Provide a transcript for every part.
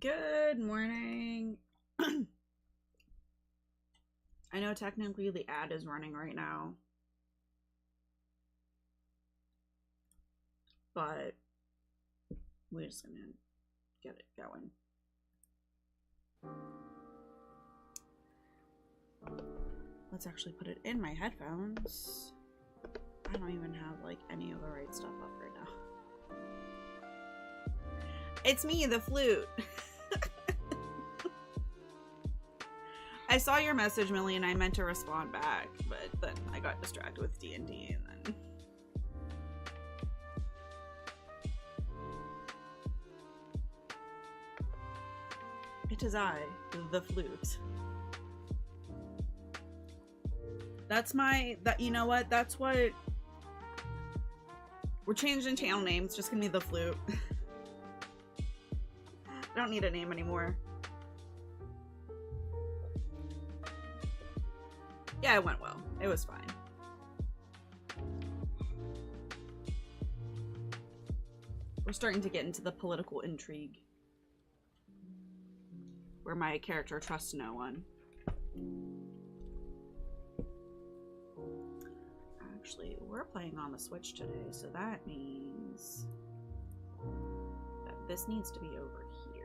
Good morning. I know technically the ad is running right now, but we're just gonna get it going. Let's actually put it in my headphones. I don't even have like any of the right stuff up right now. It's me, the flute. I saw your message, Millie, and I meant to respond back, but then I got distracted with D&D, and then... It is I, the flute. That's my... you know what? That's what... We're changing channel names. Just gonna be the flute. I don't need a name anymore. Yeah, it went well. It was fine. We're starting to get into the political intrigue where my character trusts no one. Actually, we're playing on the Switch today, so that means that this needs to be over here.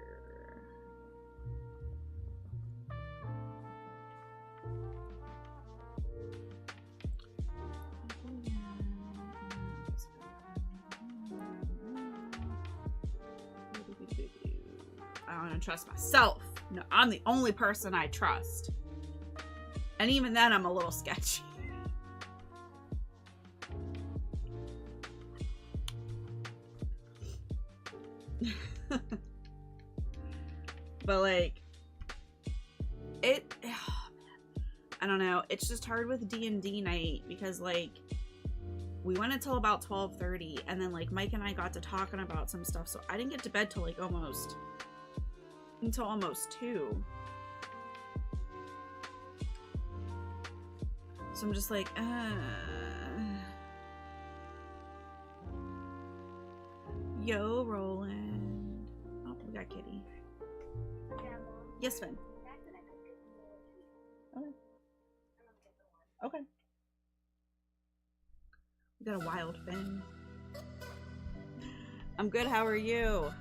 I don't trust myself. No, I'm the only person I trust. And even then, I'm a little sketchy. But like, I don't know. It's just hard with D&D night because like, we went until about 12:30, and then like Mike and I got to talking about some stuff, so I didn't get to bed till like almost 2. So I'm just like, Yo, Roland. Oh, we got Kitty. Yes, Finn. Okay. Okay. We got a wild Finn. I'm good, how are you?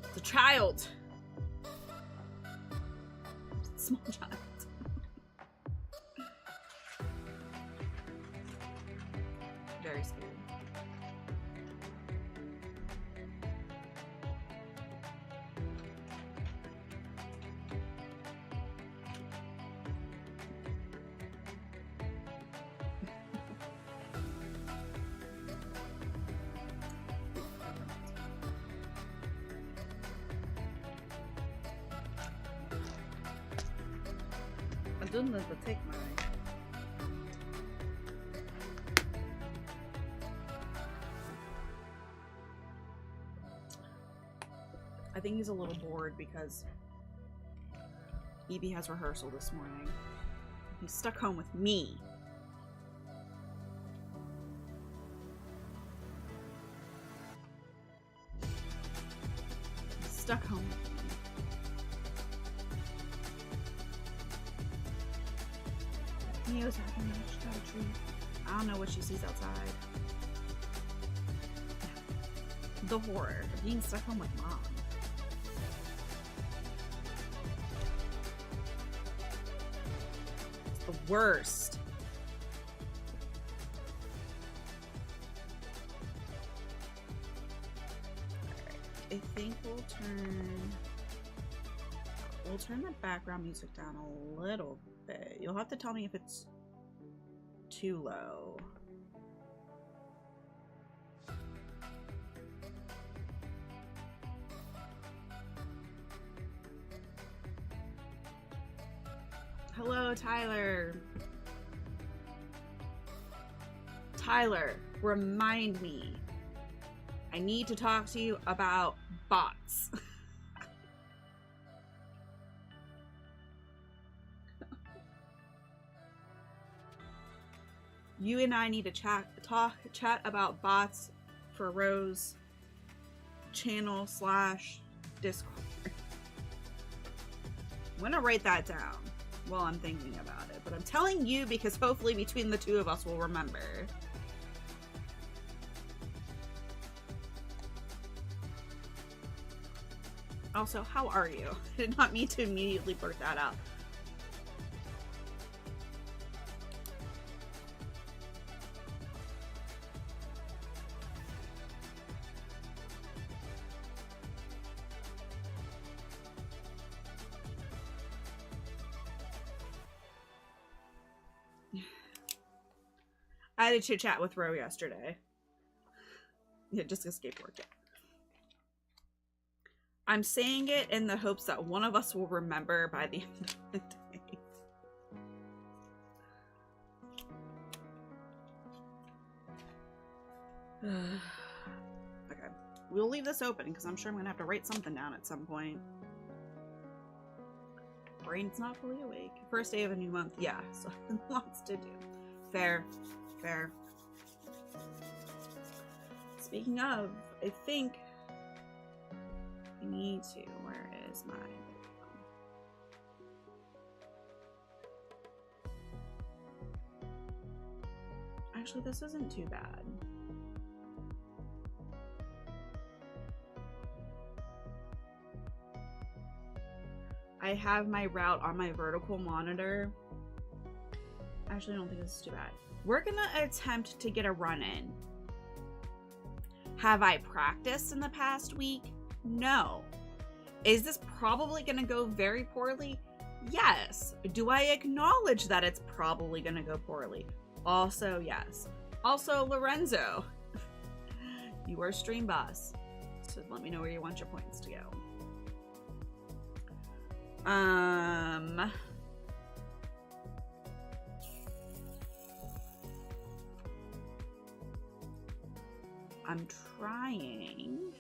It's a child. It's a small child. Very scary. I don't know to take mine. I think he's a little bored because Evie has rehearsal this morning. He's stuck home with me. He's stuck home with me. Neo's having a tree. I don't know what she sees outside. The horror of being stuck home with mom. It's the worst. Alright, I think we'll turn the background music down a little bit. You'll have to tell me if it's too low. Hello, Tyler. Tyler, remind me. I need to talk to you about bots. You and I need to chat about bots for Rose channel / Discord. I'm gonna write that down while I'm thinking about it, but I'm telling you because hopefully between the two of us we'll remember. Also, how are you? I did not mean to immediately blurt that out. I had a chit chat with Ro yesterday. Yeah, just a skateboard. Yeah. I'm saying it in the hopes that one of us will remember by the end of the day. Okay. We'll leave this open because I'm sure I'm going to have to write something down at some point. Brain's not fully awake. First day of a new month. Yeah, so lots to do. Fair. Fair. Speaking of, I think I need to. Where is my Actually, this isn't too bad. I have my route on my vertical monitor. Actually, I don't think this is too bad. We're gonna attempt to get a run in. Have I practiced in the past week? No. Is this probably gonna go very poorly? Yes. Do I acknowledge that it's probably gonna go poorly? Also, yes. Also, Lorenzo, you are stream boss, so let me know where you want your points to go. I'm trying.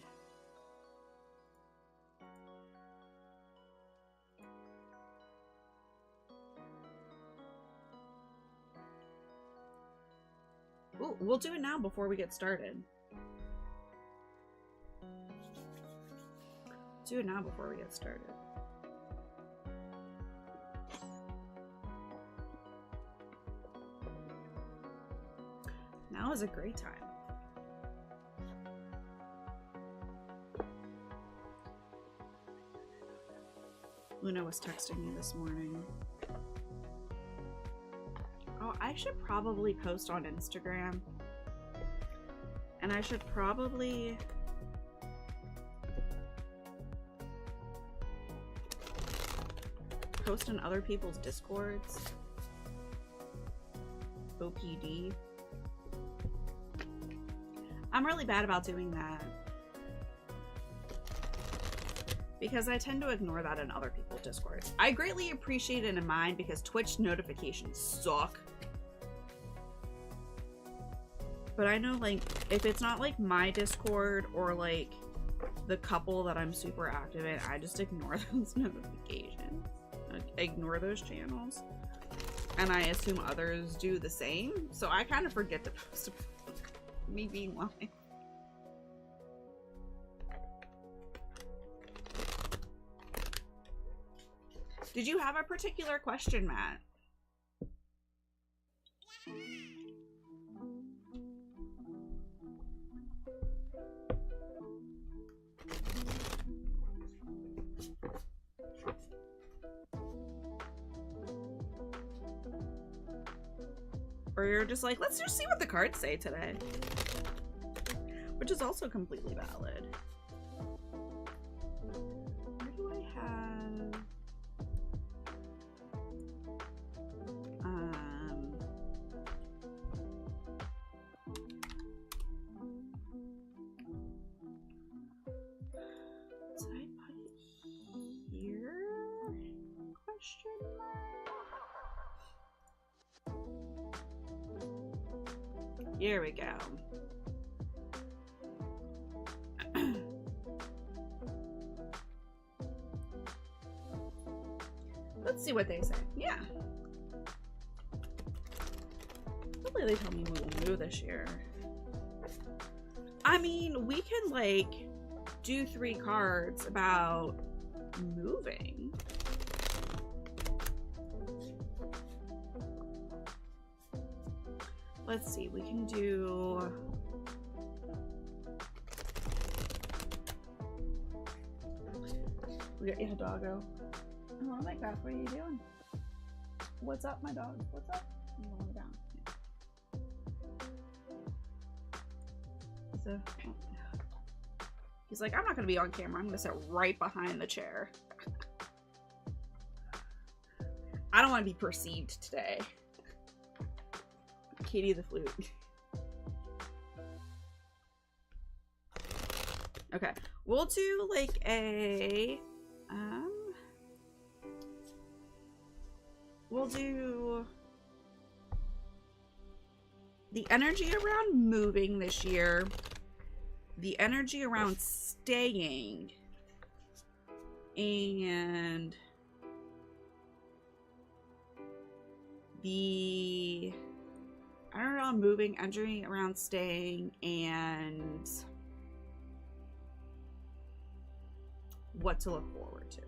Ooh, we'll do it now before we get started. Do it now before we get started. Now is a great time. Luna was texting me this morning. Oh, I should probably post on Instagram. And I should probably post in other people's Discords. OPD. I'm really bad about doing that. Because I tend to ignore that in other people's Discords. I greatly appreciate it in mine because Twitch notifications suck. But I know, like, if it's not, like, my Discord or, like, the couple that I'm super active in, I just ignore those notifications. Like, ignore those channels. And I assume others do the same. So I kind of forget to post about me being live. Did you have a particular question, Matt? Or you're just like, let's just see what the cards say today. Which is also completely valid. Where do I have... Did I put it here? Question mark. Here we go. Let's see what they say. Yeah. Hopefully they tell me what we'll do this year. I mean, we can like do 3 cards about moving. Let's see, we can do... Yeah, doggo. Oh my gosh, what are you doing? What's up, my dog? What's up? I'm going down. So, he's like, I'm not going to be on camera. I'm going to sit right behind the chair. I don't want to be perceived today. Katie the flute. Okay, we'll do like a we'll do the energy around moving this year, the energy around staying, and the moving, energy around staying, and what to look forward to.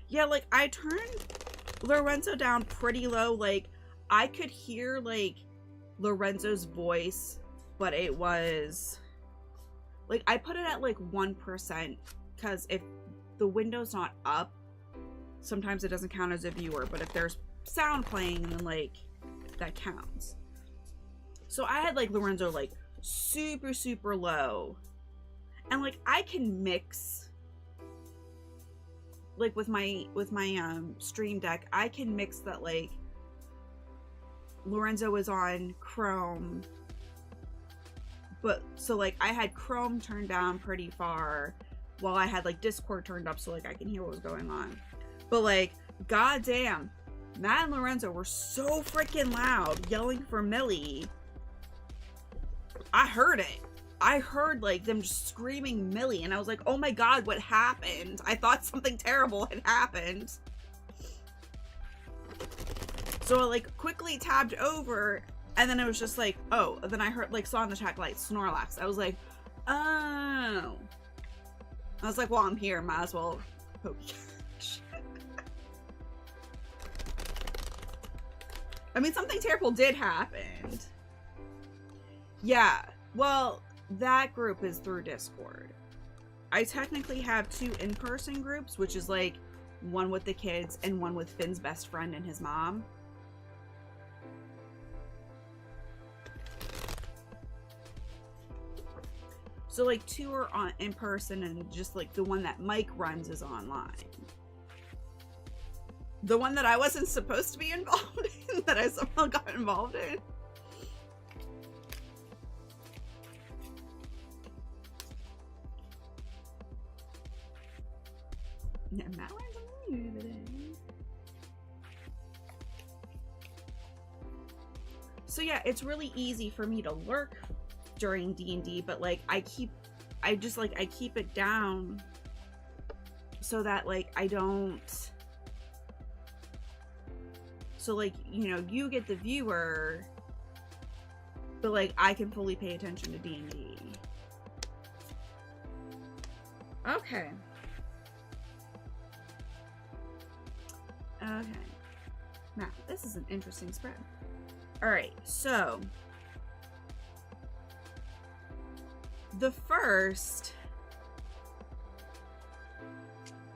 Yeah, like I turned Lorenzo down pretty low. Like I could hear like Lorenzo's voice, but it was like I put it at like 1% because if the window's not up, sometimes it doesn't count as a viewer, but if there's sound playing, then like that counts. So I had like Lorenzo like super low, and like I can mix like with my stream deck, I can mix that like Lorenzo is on Chrome, but so like I had Chrome turned down pretty far while I had like Discord turned up so like I can hear what was going on. But like goddamn, Matt and Lorenzo were so freaking loud yelling for Millie. I heard it. I heard like them just screaming Millie, and I was like, oh my god, what happened? I thought something terrible had happened. So I like quickly tabbed over, and then it was just like, oh, and then I heard like saw in the chat like Snorlax. I was like, oh. I was like, well, I'm here, might as well poke. I mean, something terrible did happen. Yeah, well, that group is through Discord. I technically have 2 in-person groups, which is like one with the kids and one with Finn's best friend and his mom. So like 2 are on in person, and just like the one that Mike runs is online. The one that I wasn't supposed to be involved in, that I somehow got involved in. Yeah, Matt learns something new today. So yeah, it's really easy for me to lurk during D&D, but like I keep it down so that like I don't, so like, you know, you get the viewer, but like I can fully pay attention to D&D. Okay. Okay. Now, this is an interesting spread. Alright, so the first,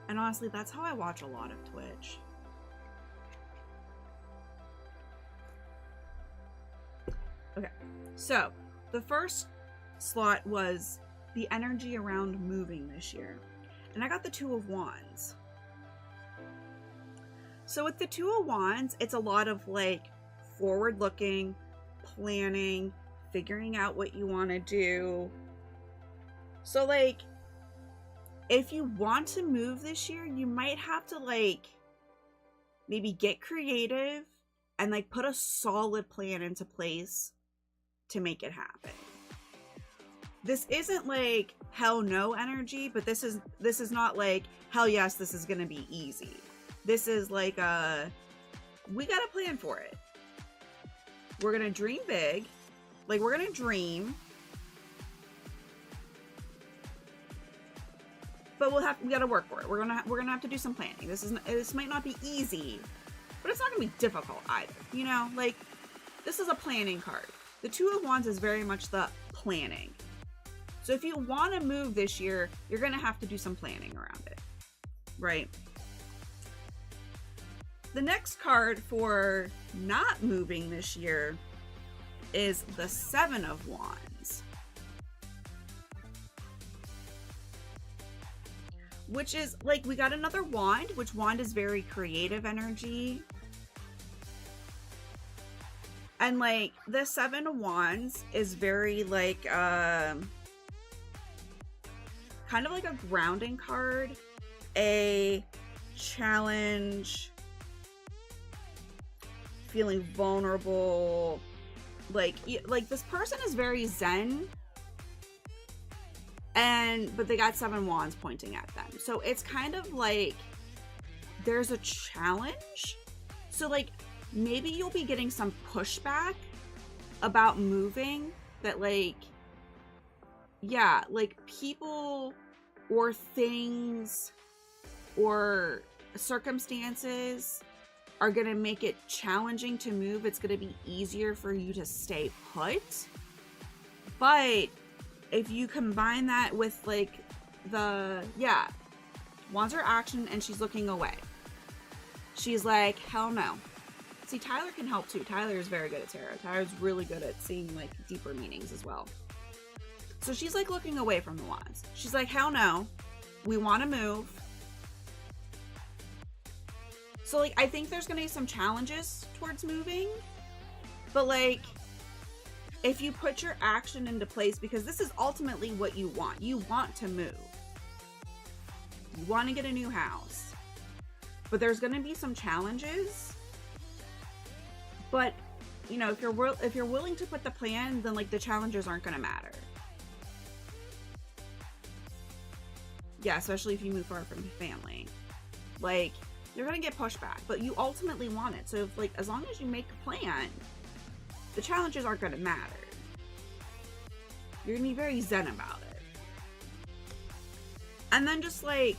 and honestly, that's how I watch a lot of Twitch. Okay, so the first slot was the energy around moving this year, and I got the 2 of Wands. So with the 2 of Wands, it's a lot of like forward looking, planning, figuring out what you want to do. So like, if you want to move this year, you might have to like maybe get creative and like put a solid plan into place to make it happen. This isn't like hell no energy, but this is not like hell yes, this is gonna be easy. This is like we got a plan for it. We're gonna dream big. Like we're gonna dream, but we got to work for it. We're gonna have to do some planning. This might not be easy, but it's not gonna be difficult either. You know, like this is a planning card. The Two of Wands is very much the planning. So if you want to move this year, you're gonna have to do some planning around it, right? The next card for not moving this year is the Seven of Wands, which is like, we got another wand, which wand is very creative energy. And like the Seven of Wands is very like, kind of like a grounding card, a challenge, feeling vulnerable. Like this person is very zen, but they got 7 wands pointing at them. So it's kind of like there's a challenge. So like maybe you'll be getting some pushback about moving, that like, yeah, like people or things or circumstances are going to make it challenging to move. It's going to be easier for you to stay put. But if you combine that with like wands are action, and she's looking away. She's like, hell no. See, Tyler can help too. Tyler is very good at tarot. Tyler's really good at seeing like deeper meanings as well. So she's like looking away from the wands. She's like, hell no. We want to move. So like, I think there's going to be some challenges towards moving. But like, if you put your action into place, because this is ultimately what you want. You want to move. You want to get a new house. But there's going to be some challenges. But, you know, if you're willing to put the plan, then like the challenges aren't going to matter. Yeah, especially if you move far from your family. Like, you're going to get pushback, but you ultimately want it. So if, like, as long as you make a plan, the challenges aren't going to matter. You're going to be very zen about it. And then just like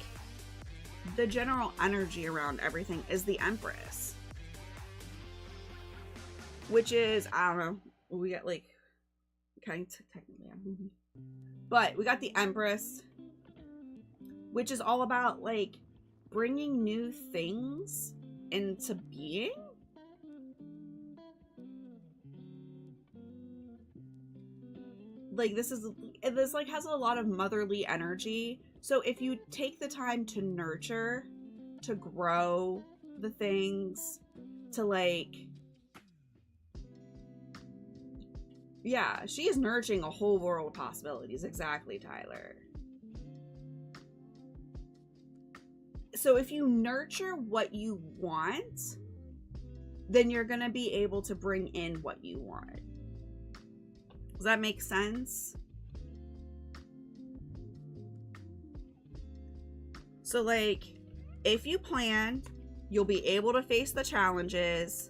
the general energy around everything is the Empress, which is, I don't know, we got like, kind of technically, but we got the Empress, which is all about like bringing new things into being. Like this like has a lot of motherly energy. So if you take the time to nurture, to grow the things, to like, yeah, she is nurturing a whole world of possibilities. Exactly, Tyler. So if you nurture what you want, then you're going to be able to bring in what you want. Does that make sense? So like, if you plan, you'll be able to face the challenges.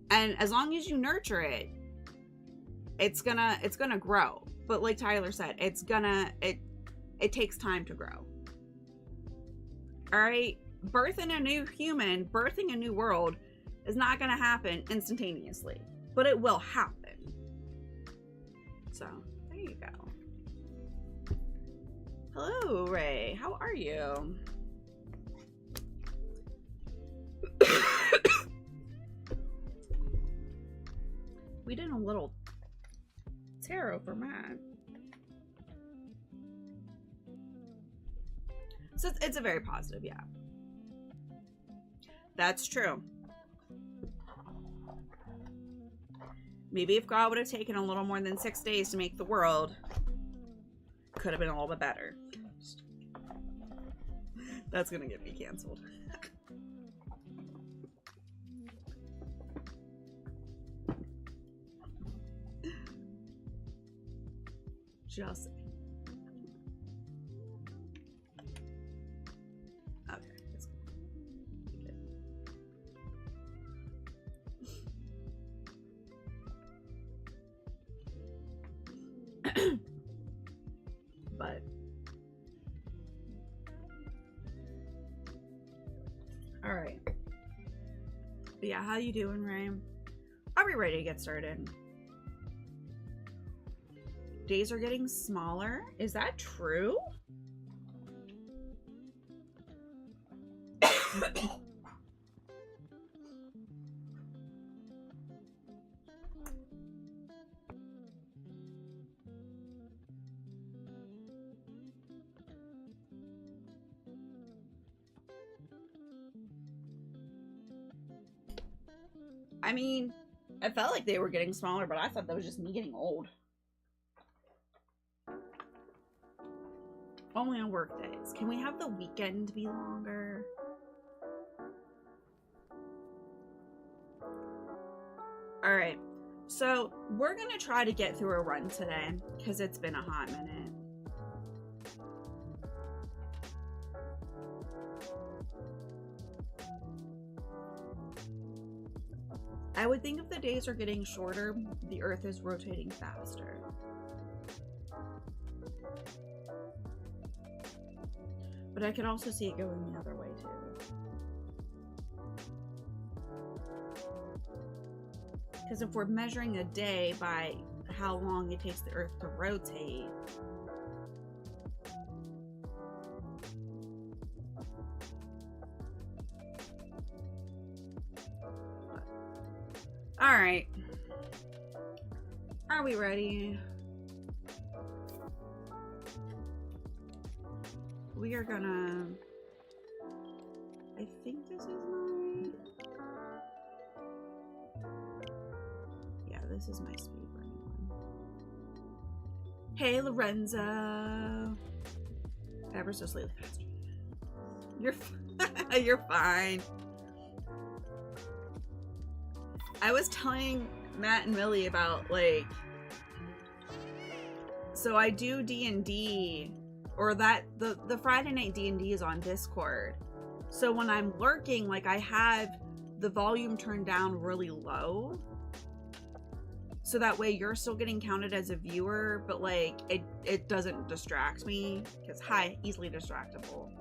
And as long as you nurture it, it's gonna grow. But like Tyler said, it takes time to grow. All right, birthing a new human, birthing a new world is not gonna happen instantaneously, but it will happen. So there you go. Hello, Ray. How are you? We did a little tarot for Matt. So it's a very positive, yeah. That's true. Maybe if God would have taken a little more than 6 days to make the world, could have been a little bit better. That's gonna get me canceled. Just okay. That's good. But yeah, how you doing, Ray? Are we ready to get started? Days are getting smaller. Is that true? I mean, I felt like they were getting smaller, but I thought that was just me getting old. Only on work days. Can we have the weekend be longer? Alright, so we're gonna try to get through a run today, because it's been a hot minute. I would think if the days are getting shorter, the Earth is rotating faster. But I could also see it going the other way too. Because if we're measuring a day by how long it takes the Earth to rotate, all right. Are we ready? We are gonna... I think this is my... Yeah, this is my speedrun one. Hey, Lorenzo. Ever so slightly faster. You're you're fine. I was telling Matt and Millie about, like... So I do D&D... Or that the Friday night D&D is on Discord. So when I'm lurking, like, I have the volume turned down really low. So that way you're still getting counted as a viewer, but like it doesn't distract me. Because hi, easily distractible.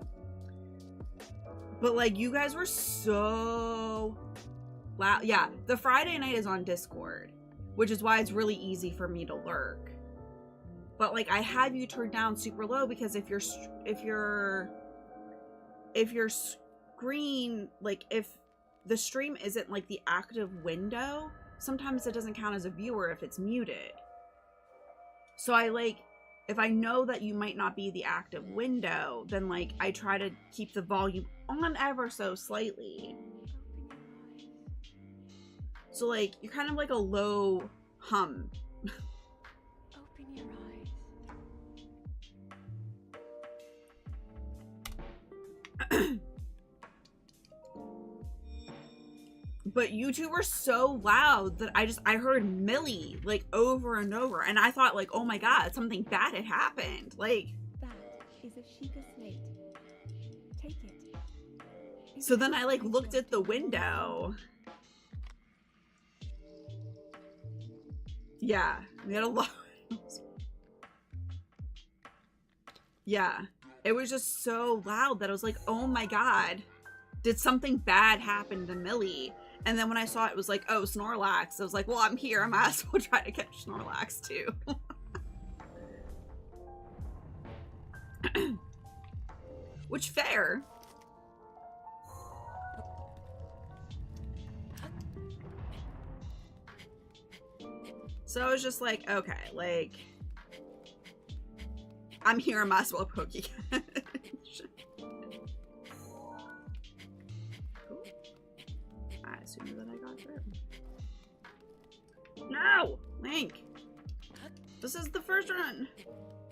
But like you guys were so loud. Yeah, the Friday night is on Discord, which is why it's really easy for me to lurk. But like I have you turned down super low because if your screen, like if the stream isn't like the active window, sometimes it doesn't count as a viewer if it's muted. So I like, if I know that you might not be the active window, then like I try to keep the volume on ever so slightly. So like you're kind of like a low hum. Open your eyes. But you two were so loud that I heard Millie like over and over, and I thought like, oh my god, something bad had happened. Like That is a Sheikah slate. Take it. so then I like looked at the window. Yeah, we had a lot. Yeah, it was just so loud that I was like, oh my god, did something bad happen to Millie? And then when I saw it, it was like, oh, Snorlax. I was like, well, I'm here. I might as well try to catch Snorlax too. Which, fair. So I was just like, okay, like, I'm here. I might as well poke you. I assumed that I got through. No! Link! This is the first run!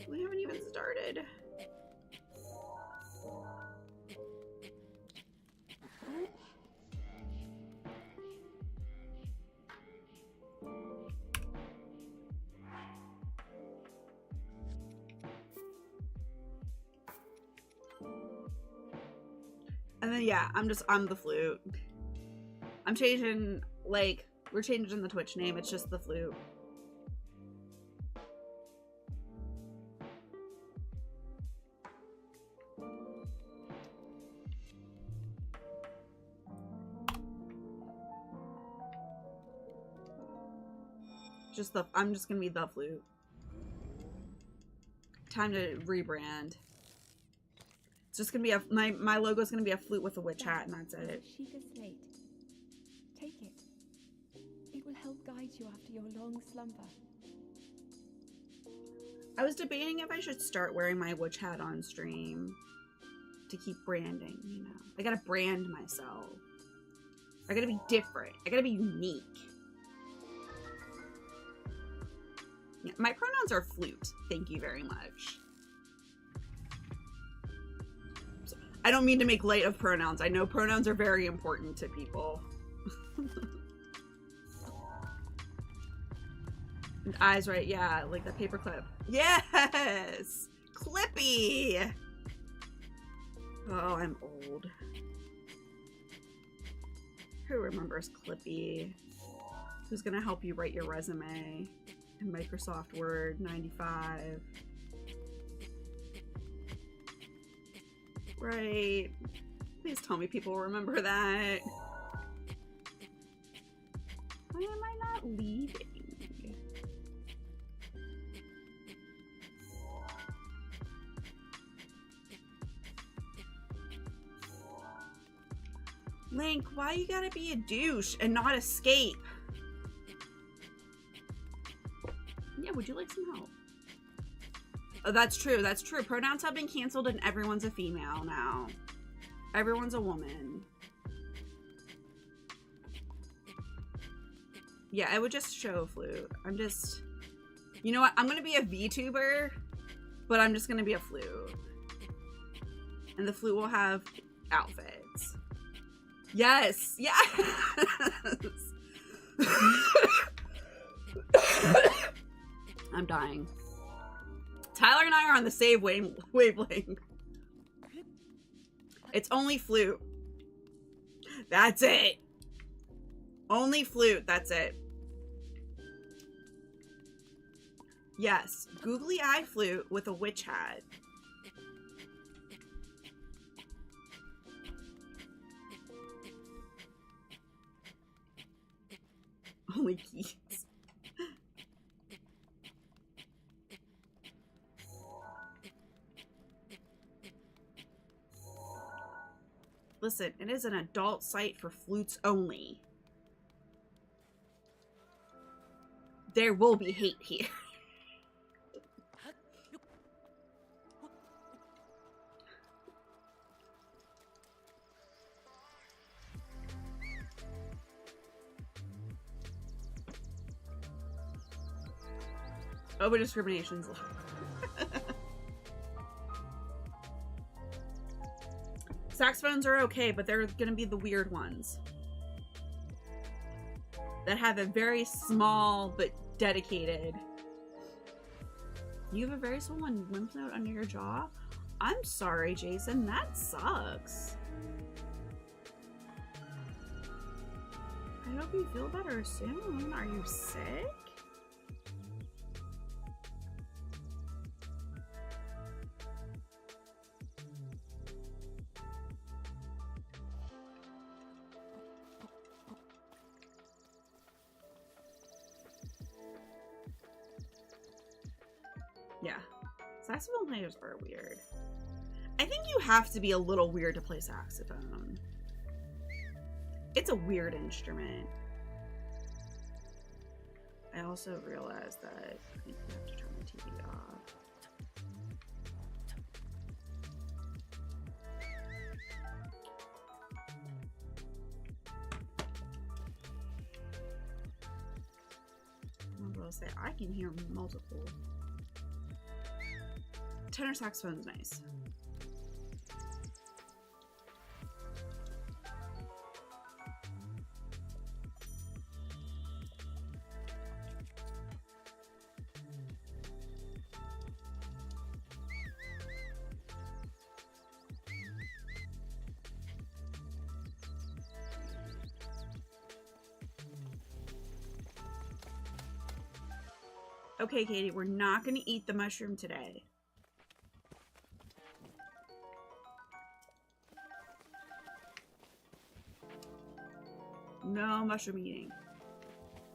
We haven't even started. And then yeah, I'm the flute. I'm changing, like, we're changing the Twitch name, it's just the flute. I'm just gonna be the flute. Time to rebrand. It's just gonna be my logo's gonna be a flute with a witch hat, and that's it. Sheikah slate. Take it. It will help guide you after your long slumber. I was debating if I should start wearing my witch hat on stream to keep branding, you know. I gotta brand myself. I gotta be different. I gotta be unique. Yeah, my pronouns are flute. Thank you very much. So, I don't mean to make light of pronouns. I know pronouns are very important to people. And eyes right, yeah, like the paperclip. Yes! Clippy! Oh, I'm old. Who remembers Clippy? Who's gonna help you write your resume in Microsoft Word 95? Right. Please tell me people remember that. Why am I not leaving? Link, why you gotta be a douche and not escape? Yeah, would you like some help? Oh, that's true. That's true. Pronouns have been canceled and everyone's a female now. Everyone's a woman. Yeah, I would just show flute. I'm just... You know what? I'm gonna be a VTuber, but I'm just gonna be a flute. And the flute will have outfits. Yes! Yes! I'm dying. Tyler and I are on the same wavelength. It's only flute. That's it. Only flute. That's it. Yes. Googly eye flute with a witch hat. Only keys. Listen, it is an adult site for flutes only. There will be hate here. Oh, but discrimination's low. Saxophones are okay, but they're gonna be the weird ones that have a very small but dedicated. You have a very swollen lymph node under your jaw? I'm sorry, Jason. That sucks. I hope you feel better soon. Are you sick? Yeah, saxophone players are weird. I think you have to be a little weird to play saxophone. It's a weird instrument. I also realized that I think we have to turn the TV off. I will say I can hear multiple. Tenor saxophone's nice. Okay, Katie, we're not gonna eat the mushroom today. No mushroom eating.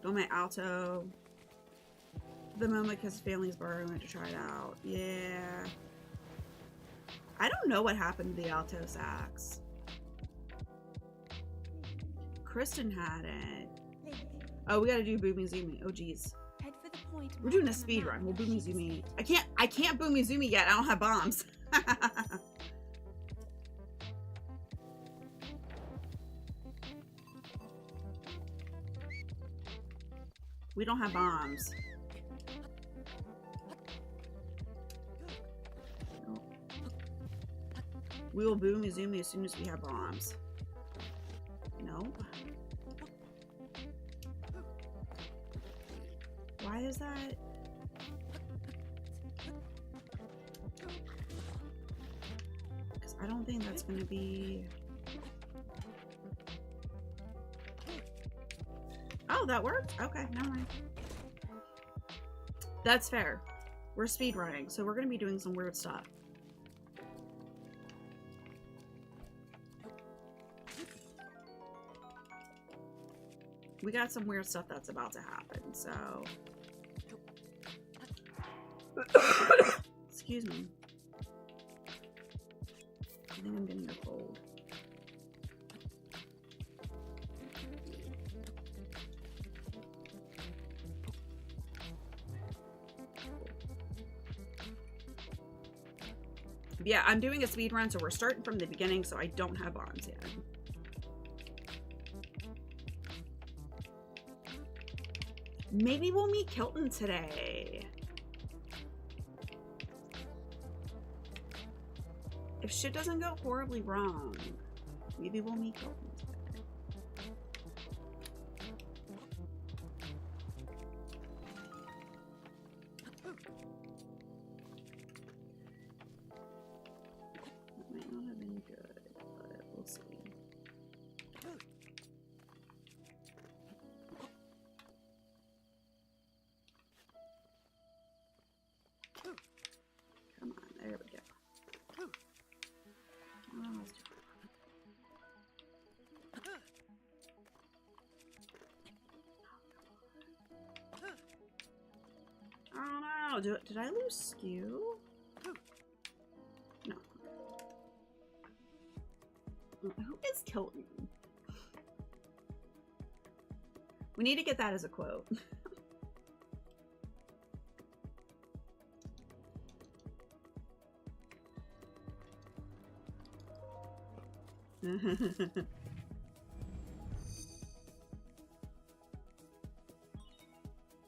Do my alto. The moment because family's bar, we went to try it out. Yeah. I don't know what happened to the alto sax. Kristen had it. Oh, we gotta do Boomy Zoomy. Oh, geez. Head for the point. We're doing a speed run. We'll Boomy Zoomy. I can't Boomy Zoomy yet. I don't have bombs. We don't have bombs. Nope. We will Boomy Zoomy as soon as we have bombs. Nope. Why is that? Because I don't think that's going to be... Oh, that worked? Okay, never mind. That's fair. We're speedrunning, so we're going to be doing some weird stuff. We got some weird stuff that's about to happen, so... Excuse me. I think I'm getting a cold. Yeah, I'm doing a speed run, so we're starting from the beginning, so I don't have bombs yet. Maybe we'll meet Kilton today. If shit doesn't go horribly wrong, maybe we'll meet Kilton today. That might not have been good, but we'll see. Come on, there we go. Oh, let's do it. Oh no, did I lose skew? No. Who is Kilton? We need to get that as a quote.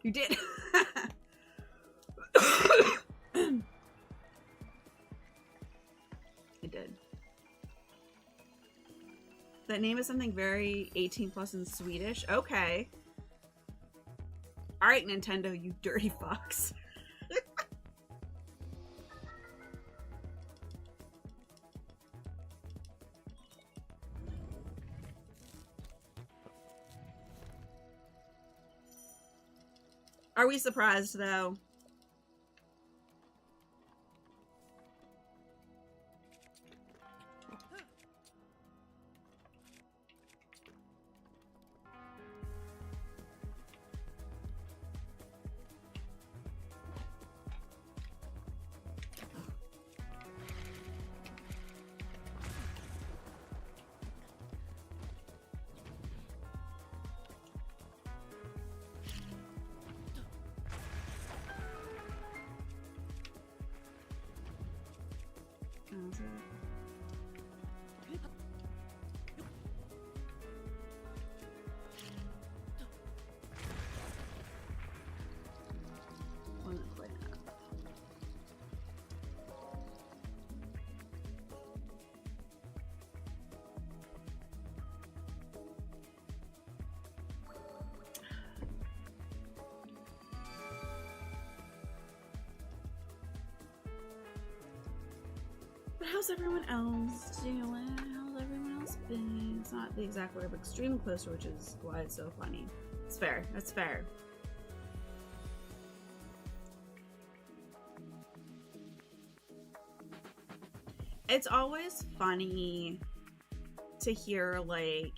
You did. I did. That name is something very 18 plus in Swedish. Okay. All right, Nintendo, you dirty fucks. Are we surprised, though? How's everyone else doing? How's everyone else been? It's not the exact word, but extremely close to, which is why it's so funny. It's fair. That's fair. It's always funny to hear, like,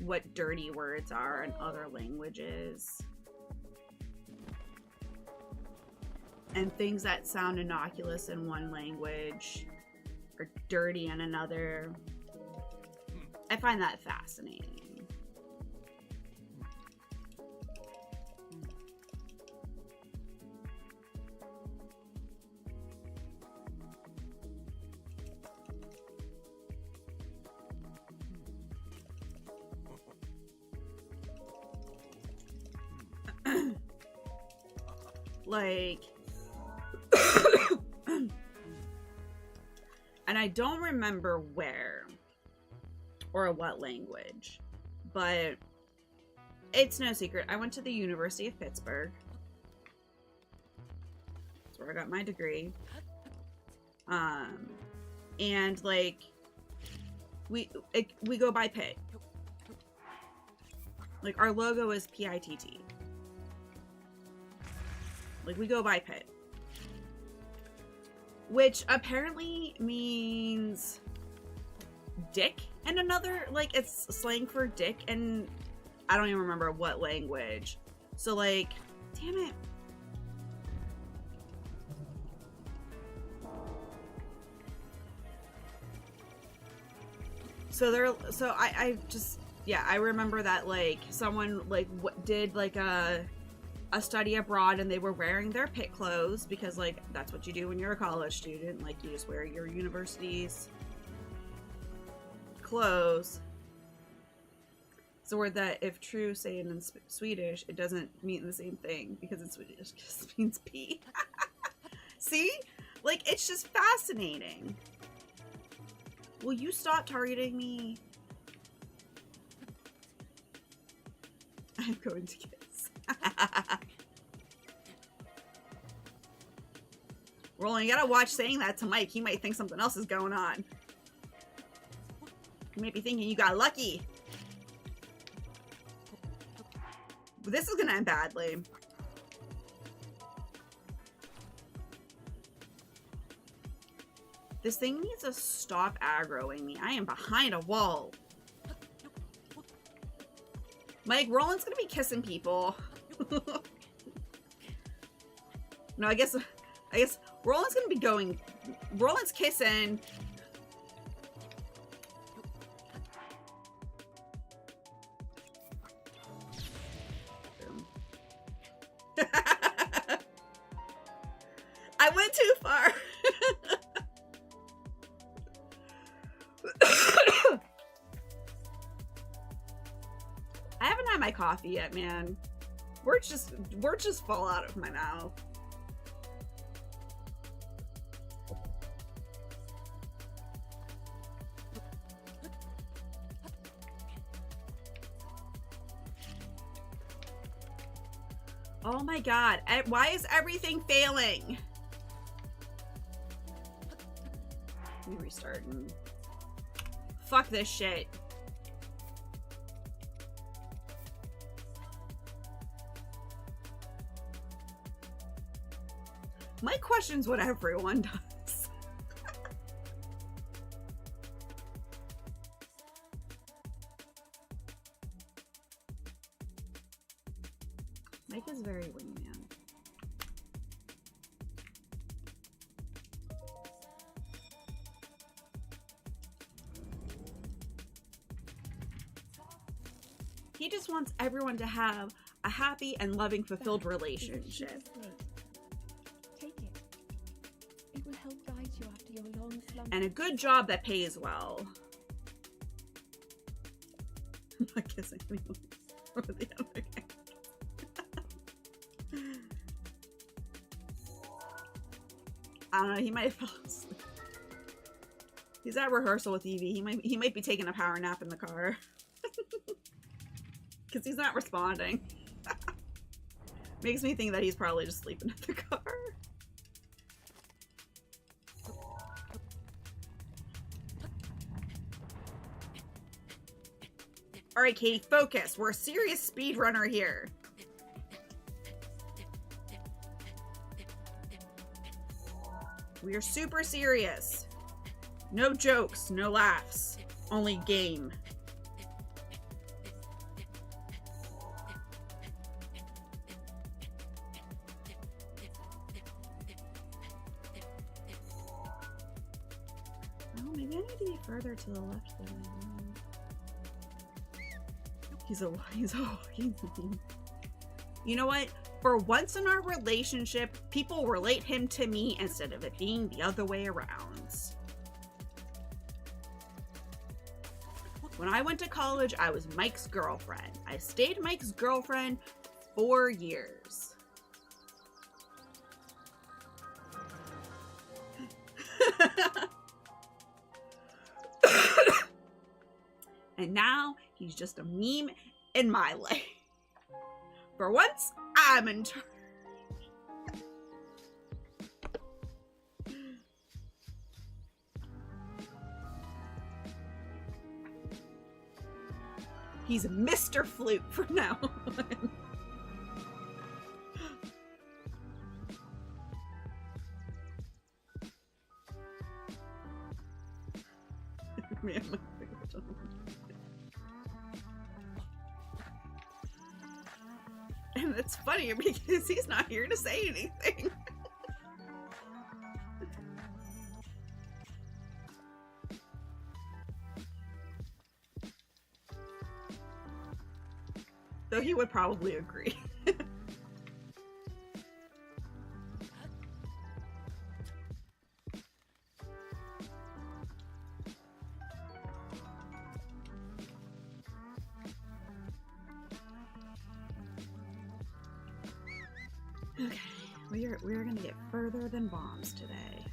what dirty words are in other languages. and things that sound innocuous in one language are dirty in another. I find that fascinating. Like, and I don't remember where or what language, but it's no secret. I went to the University of Pittsburgh. That's where I got my degree. And like, we go by Pitt. Like, our logo is PITT. Like, we go by Pitt. Which apparently means dick in another, like, it's slang for dick, and I don't even remember what language. So, like, damn it. So I just, yeah, I remember that, like, someone, like, did, like, a study abroad, and they were wearing their Pitt clothes because, like, that's what you do when you're a college student. Like, you just wear your university's clothes. It's a word that, if true, say it in Swedish, it doesn't mean the same thing because in Swedish it just means pee. See? Like, it's just fascinating. Will you stop targeting me? I'm going to kiss. Roland, you gotta watch saying that to Mike. He might think something else is going on. He might be thinking you got lucky. But this is gonna end badly. This thing needs to stop aggroing me. I am behind a wall. Mike, Roland's gonna be kissing people. No, I guess Roland's gonna be going. Roland's kissing. I went too far. I haven't had my coffee yet, man. Words just fall out of my mouth. Oh my god, why is everything failing? Let me restart and fuck this shit. Mike questions what everyone does. Mike is very wingman. He just wants everyone to have a happy and loving, fulfilled relationship. And a good job that pays well. I'm not kissing anyone or the other guy. I don't know, he might have fallen asleep. He's at rehearsal with Evie. He might be taking a power nap in the car. Because he's not responding. Makes me think that he's probably just sleeping in the car. Alright, Katie, focus. We're a serious speedrunner here. We are super serious. No jokes, no laughs. Only game. maybe I need to be further to the left than I am. He's a walking meme. You know what? For once in our relationship, people relate him to me instead of it being the other way around. When I went to college, I was Mike's girlfriend. I stayed Mike's girlfriend 4 years. And now he's just a meme in my life. For once, I'm in charge. He's Mr. Flute from now on. Man, my favorite one. And it's funny because he's not here to say anything. Though he would probably agree. Okay, we're gonna get further than bombs today.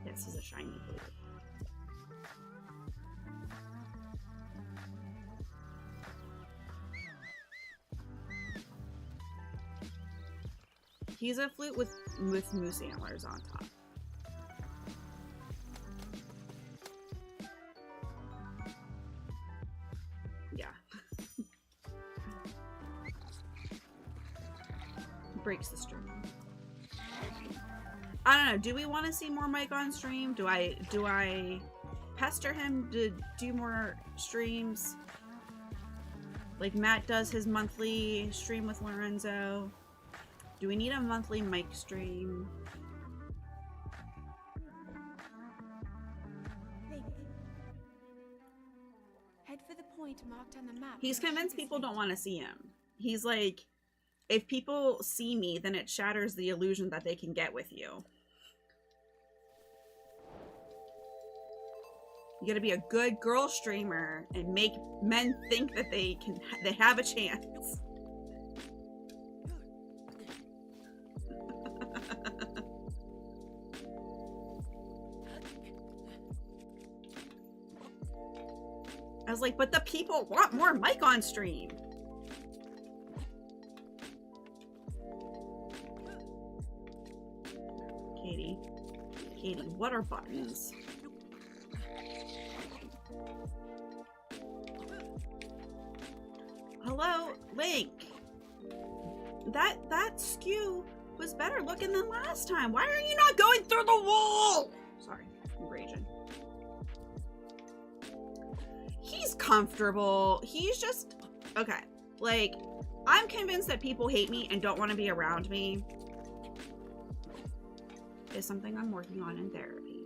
Yes, he's a shiny blue. He's a flute with moose antlers on top. Yeah. Breaks the string. I don't know. Do we want to see more Mike on stream? Do I pester him to do more streams? Like Matt does his monthly stream with Lorenzo. Do we need a monthly Mike stream? Head for the point marked on the map. He's convinced people don't want to see him. He's like, if people see me, then it shatters the illusion that they can get with you. You gotta be a good girl streamer and make men think that they have a chance. I was like, but the people want more Mike on stream. Katie, what are buttons? Hello, Link. That skew was better looking than last time. Why are you not going through the wall? Sorry, I'm raging. He's comfortable. He's just okay. Like, I'm convinced that people hate me and don't want to be around me. Is something I'm working on in therapy.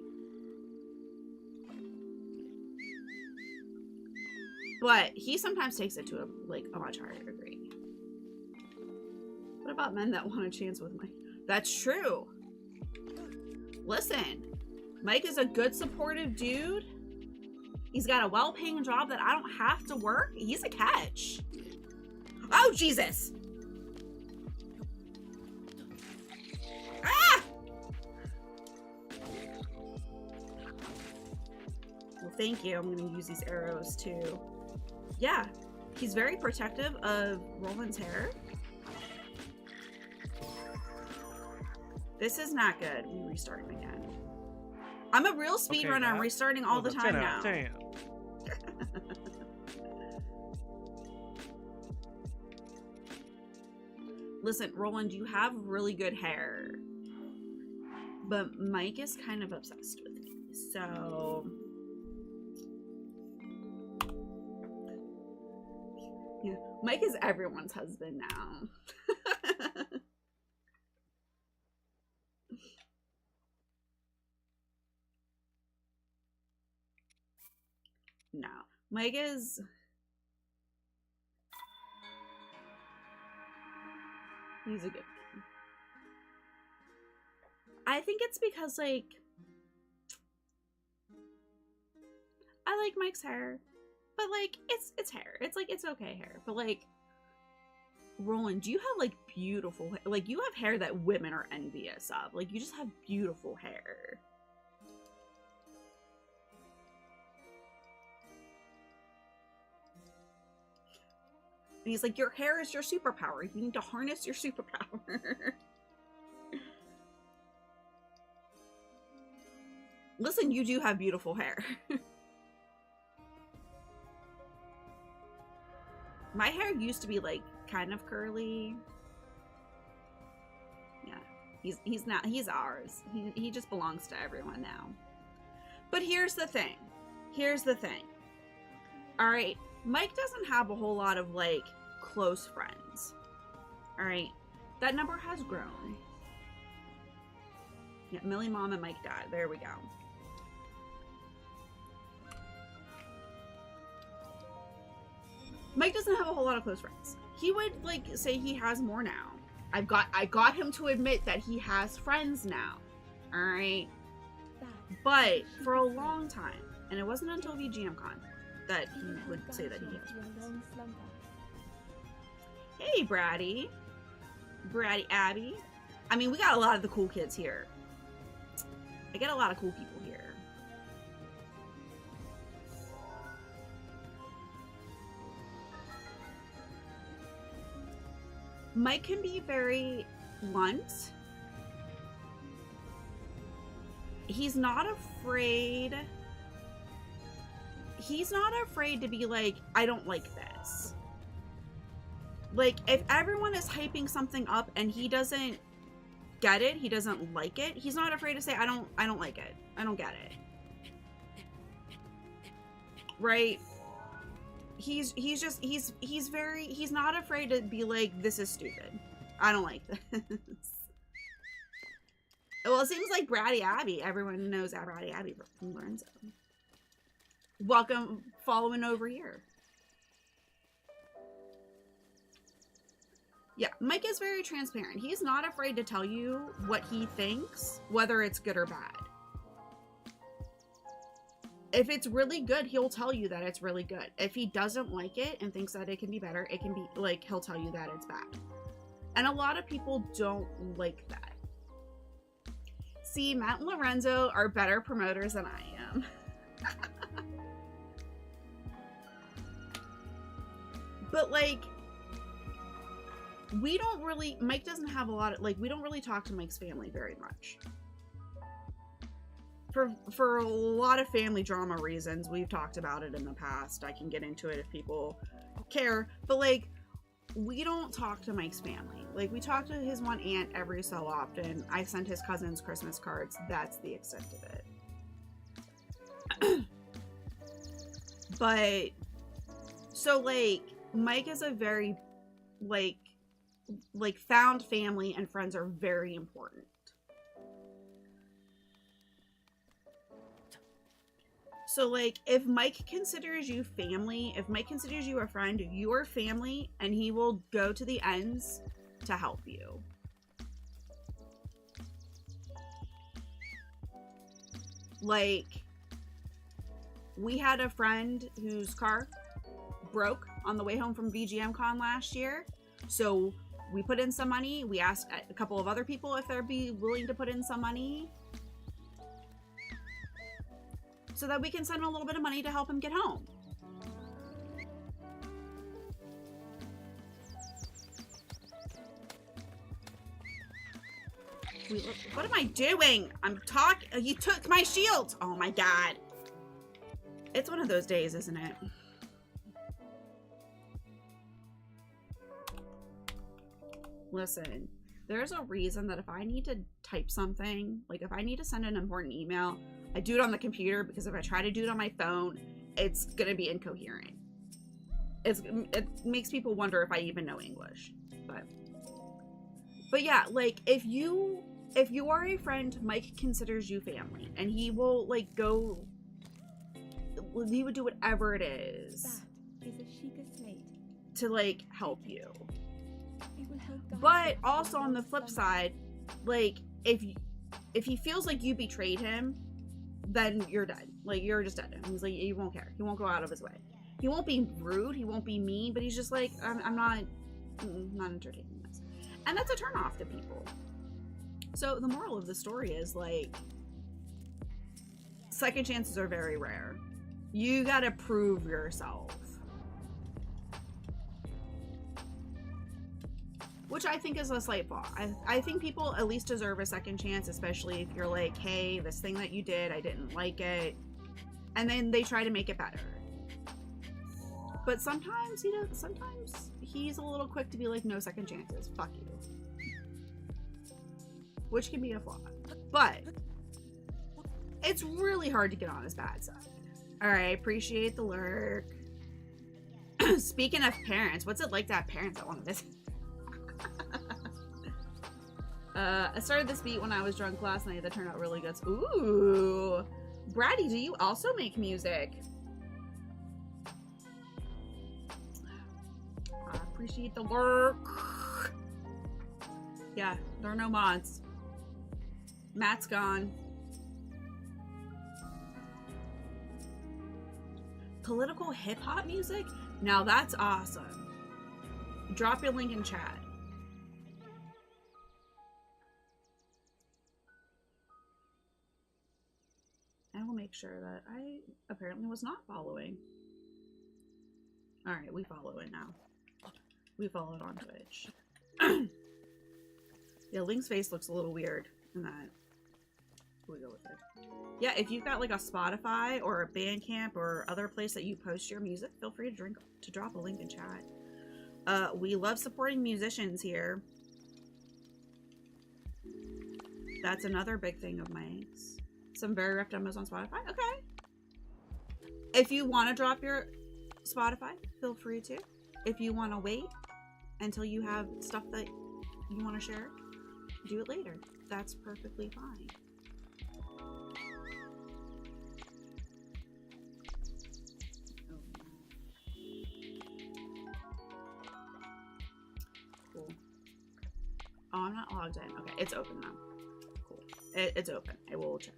But he sometimes takes it to a much higher degree. What about men that want a chance with Mike? That's true. Listen, Mike is a good supportive dude. He's got a well-paying job that I don't have to work. He's a catch. Oh, Jesus. Ah! Well, thank you. I'm going to use these arrows too. Yeah, he's very protective of Roland's hair. This is not good. We restart him again. I'm a real speedrunner. Okay, I'm restarting all the time now. 10. Listen, Roland, you have really good hair. But Mike is kind of obsessed with me. So... yeah, Mike is everyone's husband now. No. Mike is... He's a good man. I think it's because, like... I like Mike's hair. But, like, it's hair. It's, like, it's okay hair. But, like... Roland, you have, like, beautiful hair. Like, you have hair that women are envious of. Like, you just have beautiful hair. And he's like, your hair is your superpower. You need to harness your superpower. Listen, you do have beautiful hair. My hair used to be, like, kind of curly. Yeah, he's not, he's ours. He just belongs to everyone now. But here's the thing. Here's the thing. All right, Mike doesn't have a whole lot of, like, close friends. All right, that number has grown. Yeah, Millie Mom and Mike Dad. There we go. Mike doesn't have a whole lot of close friends. He would, like, say he has more now. I got him to admit that he has friends now. All right. But for a long time, and it wasn't until VGMCon that he would say that he has friends. Hey, Braddy. Braddy Abby. I mean, we got a lot of the cool kids here. I get a lot of cool people here. Mike can be very blunt. He's not afraid. He's not afraid to be like, I don't like this. Like, if everyone is hyping something up and he doesn't get it, he doesn't like it, he's not afraid to say, I don't like it. I don't get it. Right? He's not afraid to be like, this is stupid. I don't like this. Well, it seems like Braddy Abby. Everyone knows Braddy Abby from Lorenzo. Welcome, following over here. Yeah, Mike is very transparent. He's not afraid to tell you what he thinks, whether it's good or bad. If it's really good, he'll tell you that it's really good. If he doesn't like it and thinks that it can be better, it can be, like, he'll tell you that it's bad. And a lot of people don't like that. See, Matt and Lorenzo are better promoters than I am. But, like, we don't really, Mike doesn't have a lot of, like, we don't really talk to Mike's family very much. For a lot of family drama reasons. We've talked about it in the past. I can get into it if people care. But, like, we don't talk to Mike's family. Like, we talk to his one aunt every so often. I sent his cousins Christmas cards. That's the extent of it. But, so, like, Mike is a very, like, found family and friends are very important. So, like, if Mike considers you family, if Mike considers you a friend, you are family, and he will go to the ends to help you. Like, we had a friend whose car broke on the way home from VGMCon last year. So we put in some money. We asked a couple of other people if they'd be willing to put in some money, so that we can send him a little bit of money to help him get home. What am I doing? I'm talking. You took my shield. Oh my God. It's one of those days, isn't it? Listen, there's a reason that if I need to type something, like if I need to send an important email, I do it on the computer, because if I try to do it on my phone, it's going to be incoherent. It makes people wonder if I even know English. But yeah, like, if you are a friend, Mike considers you family, and he will, like, go, he would do whatever it is That is a Sheikah slate. to like help you. It will help guide But you also after on your the flip slumber. side, like if he feels like you betrayed him, then you're dead. Like you're just dead. He's like, he won't care. He won't go out of his way. He won't be rude. He won't be mean. But he's just like, I'm not entertaining this, and that's a turnoff to people. So the moral of the story is like, second chances are very rare. You gotta prove yourself. Which I think is a slight flaw. I think people at least deserve a second chance, especially if you're like, hey, this thing that you did, I didn't like it. And then they try to make it better. But sometimes he does. Sometimes he's a little quick to be like, no second chances. Fuck you. Which can be a flaw. But it's really hard to get on his bad side. Alright, appreciate the lurk. Speaking of parents, what's it like to have parents that want to visit? I started this beat when I was drunk last night. That turned out really good. Ooh. Braddy, do you also make music? I appreciate the work. Yeah, there are no mods. Matt's gone. Political hip-hop music? Now that's awesome. Drop your link in chat. I will make sure that I apparently was not following. Alright, we follow it now. We follow it on Twitch. Yeah, Link's face looks a little weird in that. We go with it. Yeah, if you've got like a Spotify or a Bandcamp or other place that you post your music, feel free to drop a link in chat. We love supporting musicians here. That's another big thing of Mike's. Some very rough demos on Spotify. Okay. If you want to drop your Spotify, feel free to. If you want to wait until you have stuff that you want to share, do it later. That's perfectly fine. Cool. Oh, I'm not logged in. Okay, it's open now. Cool. It's open. I will check.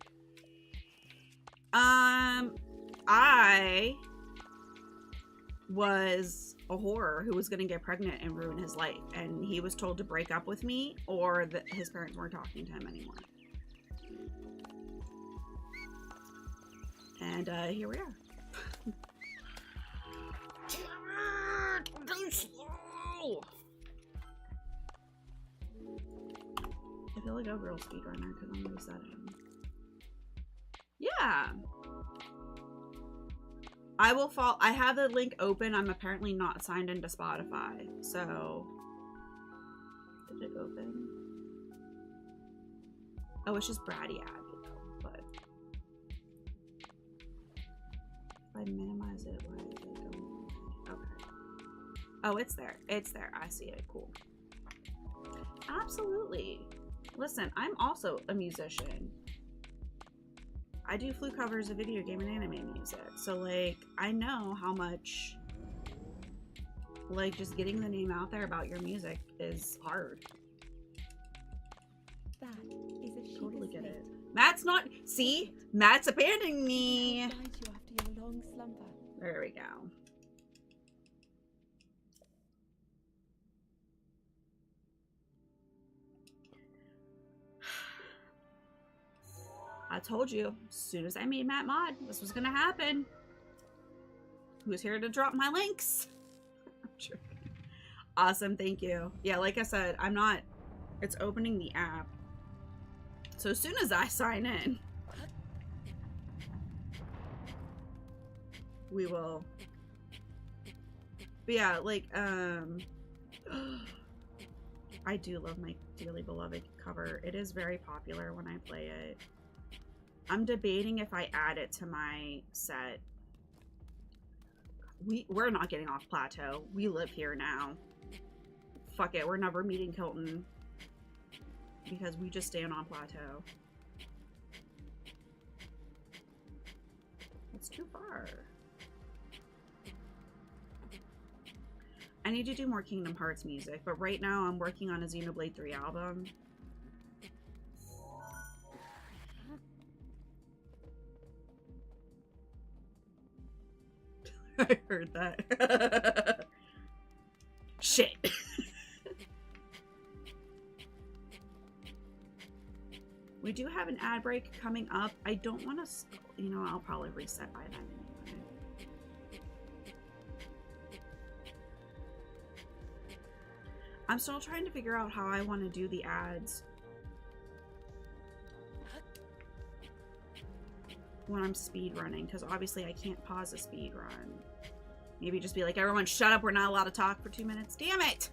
I was a whore who was going to get pregnant and ruin his life, and he was told to break up with me or that his parents weren't talking to him anymore. And here we are. Go slow. I feel like a real speedrunner because I'm resetting. Yeah. I will fall. I have the link open. I'm apparently not signed into Spotify. So. Did it open? Oh, it's just Braddy Abby though. But. If I minimize it, why is it going? Okay. Oh, it's there. It's there. I see it. Cool. Absolutely. Listen, I'm also a musician. I do flute covers of video game and anime music. So, like, I know how much, like, just getting the name out there about your music is hard. That is a Totally get it. Matt's not, see? Matt's abandoning me. Guide you after your long slumber. There we go. I told you, as soon as I made Matt mod, this was gonna happen. Who's here to drop my links? I'm joking. Awesome, thank you. Yeah, like I said, I'm not, it's opening the app. So as soon as I sign in, we will. But yeah, like, I do love my dearly beloved cover. It is very popular when I play it. I'm debating if I add it to my set. We're not getting off plateau. We live here now. Fuck it, we're never meeting Kilton. Because we just stand on plateau. It's too far. I need to do more Kingdom Hearts music, but right now I'm working on a Xenoblade 3 album. I heard that. Shit. We do have an ad break coming up. I don't want to, you know, I'll probably reset by then anyway. I'm still trying to figure out how I want to do the ads when I'm speedrunning, because obviously I can't pause a speedrun. Maybe just be like, everyone shut up, we're not allowed to talk for 2 minutes. Damn it!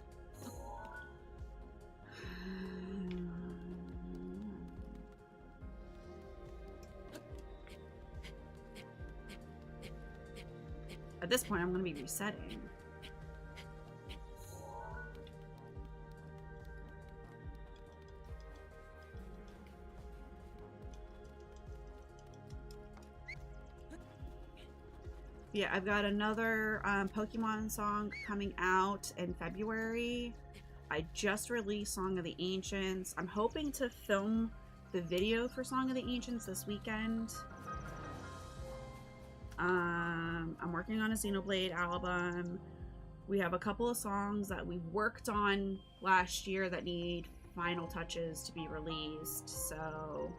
At this point, I'm going to be resetting. Yeah, I've got another Pokemon song coming out in February. I just released Song of the Ancients. I'm hoping to film the video for Song of the Ancients this weekend. I'm working on a Xenoblade album. We have a couple of songs that we worked on last year that need final touches to be released, so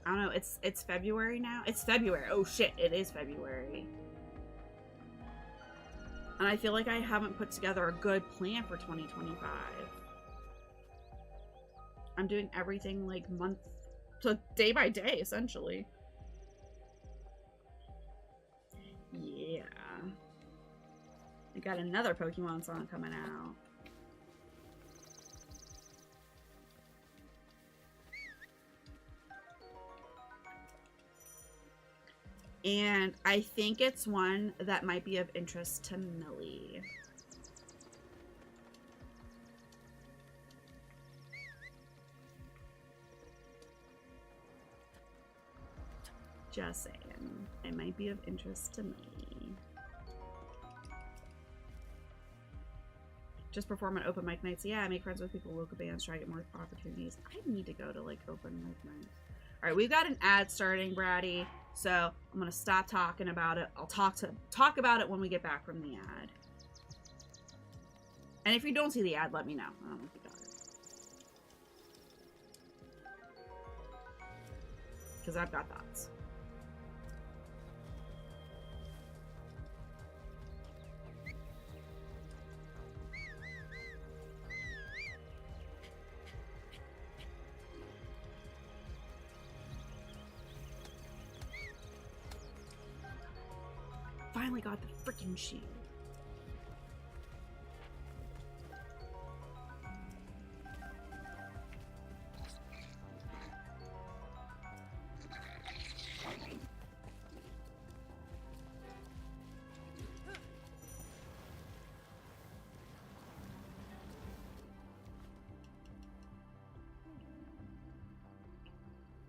I don't know, it's February now? It's February. Oh shit, it is February. And I feel like I haven't put together a good plan for 2025. I'm doing everything like month to day by day, essentially. Yeah. I got another Pokemon song coming out. And I think it's one that might be of interest to Millie. Just saying. It might be of interest to Millie. Just perform at open mic nights. Yeah, make friends with people, local bands, try to get more opportunities. I need to go to like open mic nights. All right, we've got an ad starting, Bratty. So I'm gonna stop talking about it. I'll talk about it when we get back from the ad. And if you don't see the ad, let me know. I don't know if you got it. Because I've got thoughts. Finally got the freaking shield.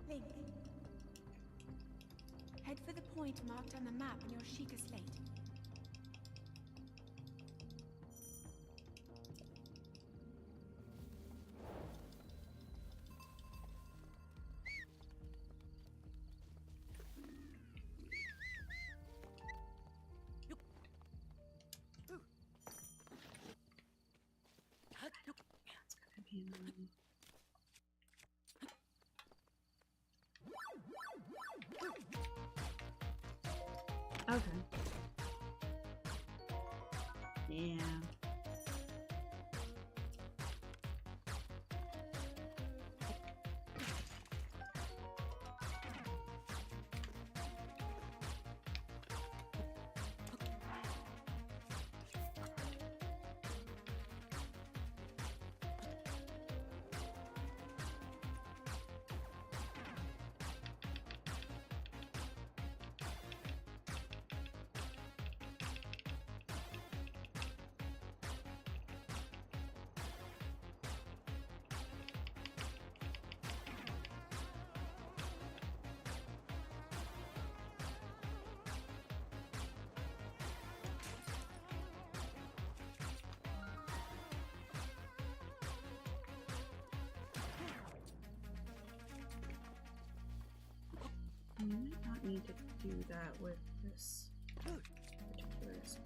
Link. Head for the point marked on the map in your Sheikah slate. Okay. Yeah. might not need to do that with this particular skill.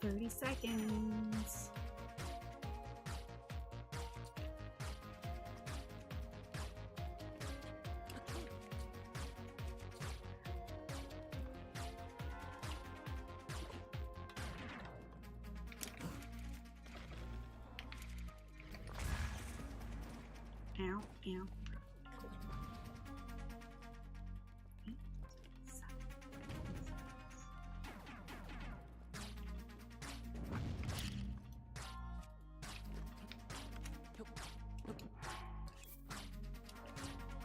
$30 seconds. Ow, ow.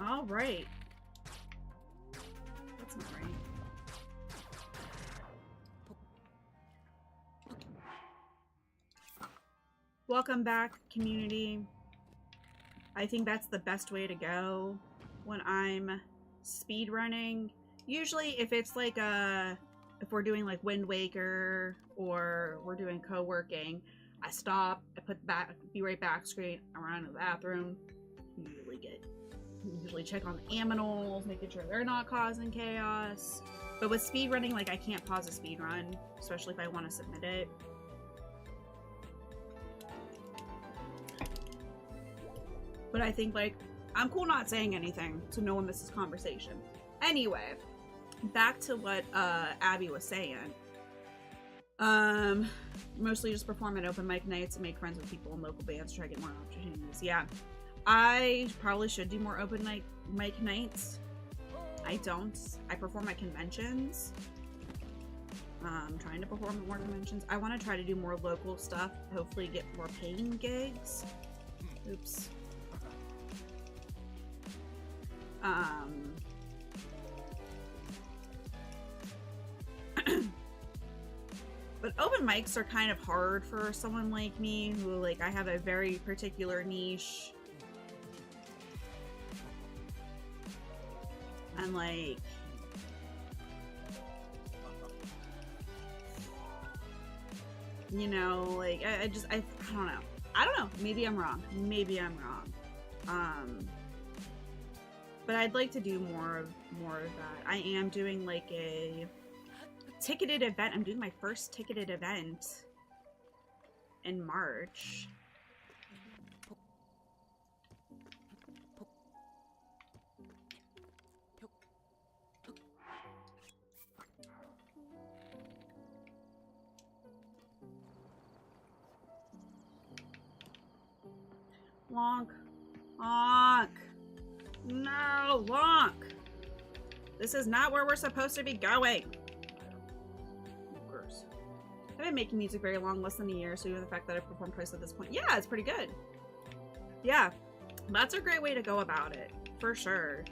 All right. That's not right. Welcome back, community. I think that's the best way to go when I'm speedrunning. Usually if it's like if we're doing like Wind Waker or we're doing co-working, I stop, I put back, be right back screen, I run to the bathroom, usually check on the aminals, making sure they're not causing chaos. But with speedrunning, like I can't pause a speedrun, especially if I want to submit it. But I think like, I'm cool not saying anything so no one misses conversation. Anyway, back to what Abby was saying. Mostly just perform at open mic nights and make friends with people in local bands to try to get more opportunities. Yeah. I probably should do more open mic nights. I don't. I perform at conventions. I'm trying to perform at more conventions. I want to try to do more local stuff. Hopefully get more paying gigs. Oops. But open mics are kind of hard for someone like me who, like, I have a very particular niche. And, like, you know, like, I don't know. I don't know. Maybe I'm wrong. Maybe I'm wrong. But I'd like to do more of that. I am doing, like, a ticketed event. I'm doing my first ticketed event in March. Lonk. Lonk. No, Lonk. This is not where we're supposed to be going. Gross. I've been making music very long, less than a year, so even the fact that I've performed twice at this point, yeah, it's pretty good. Yeah, that's a great way to go about it, for sure.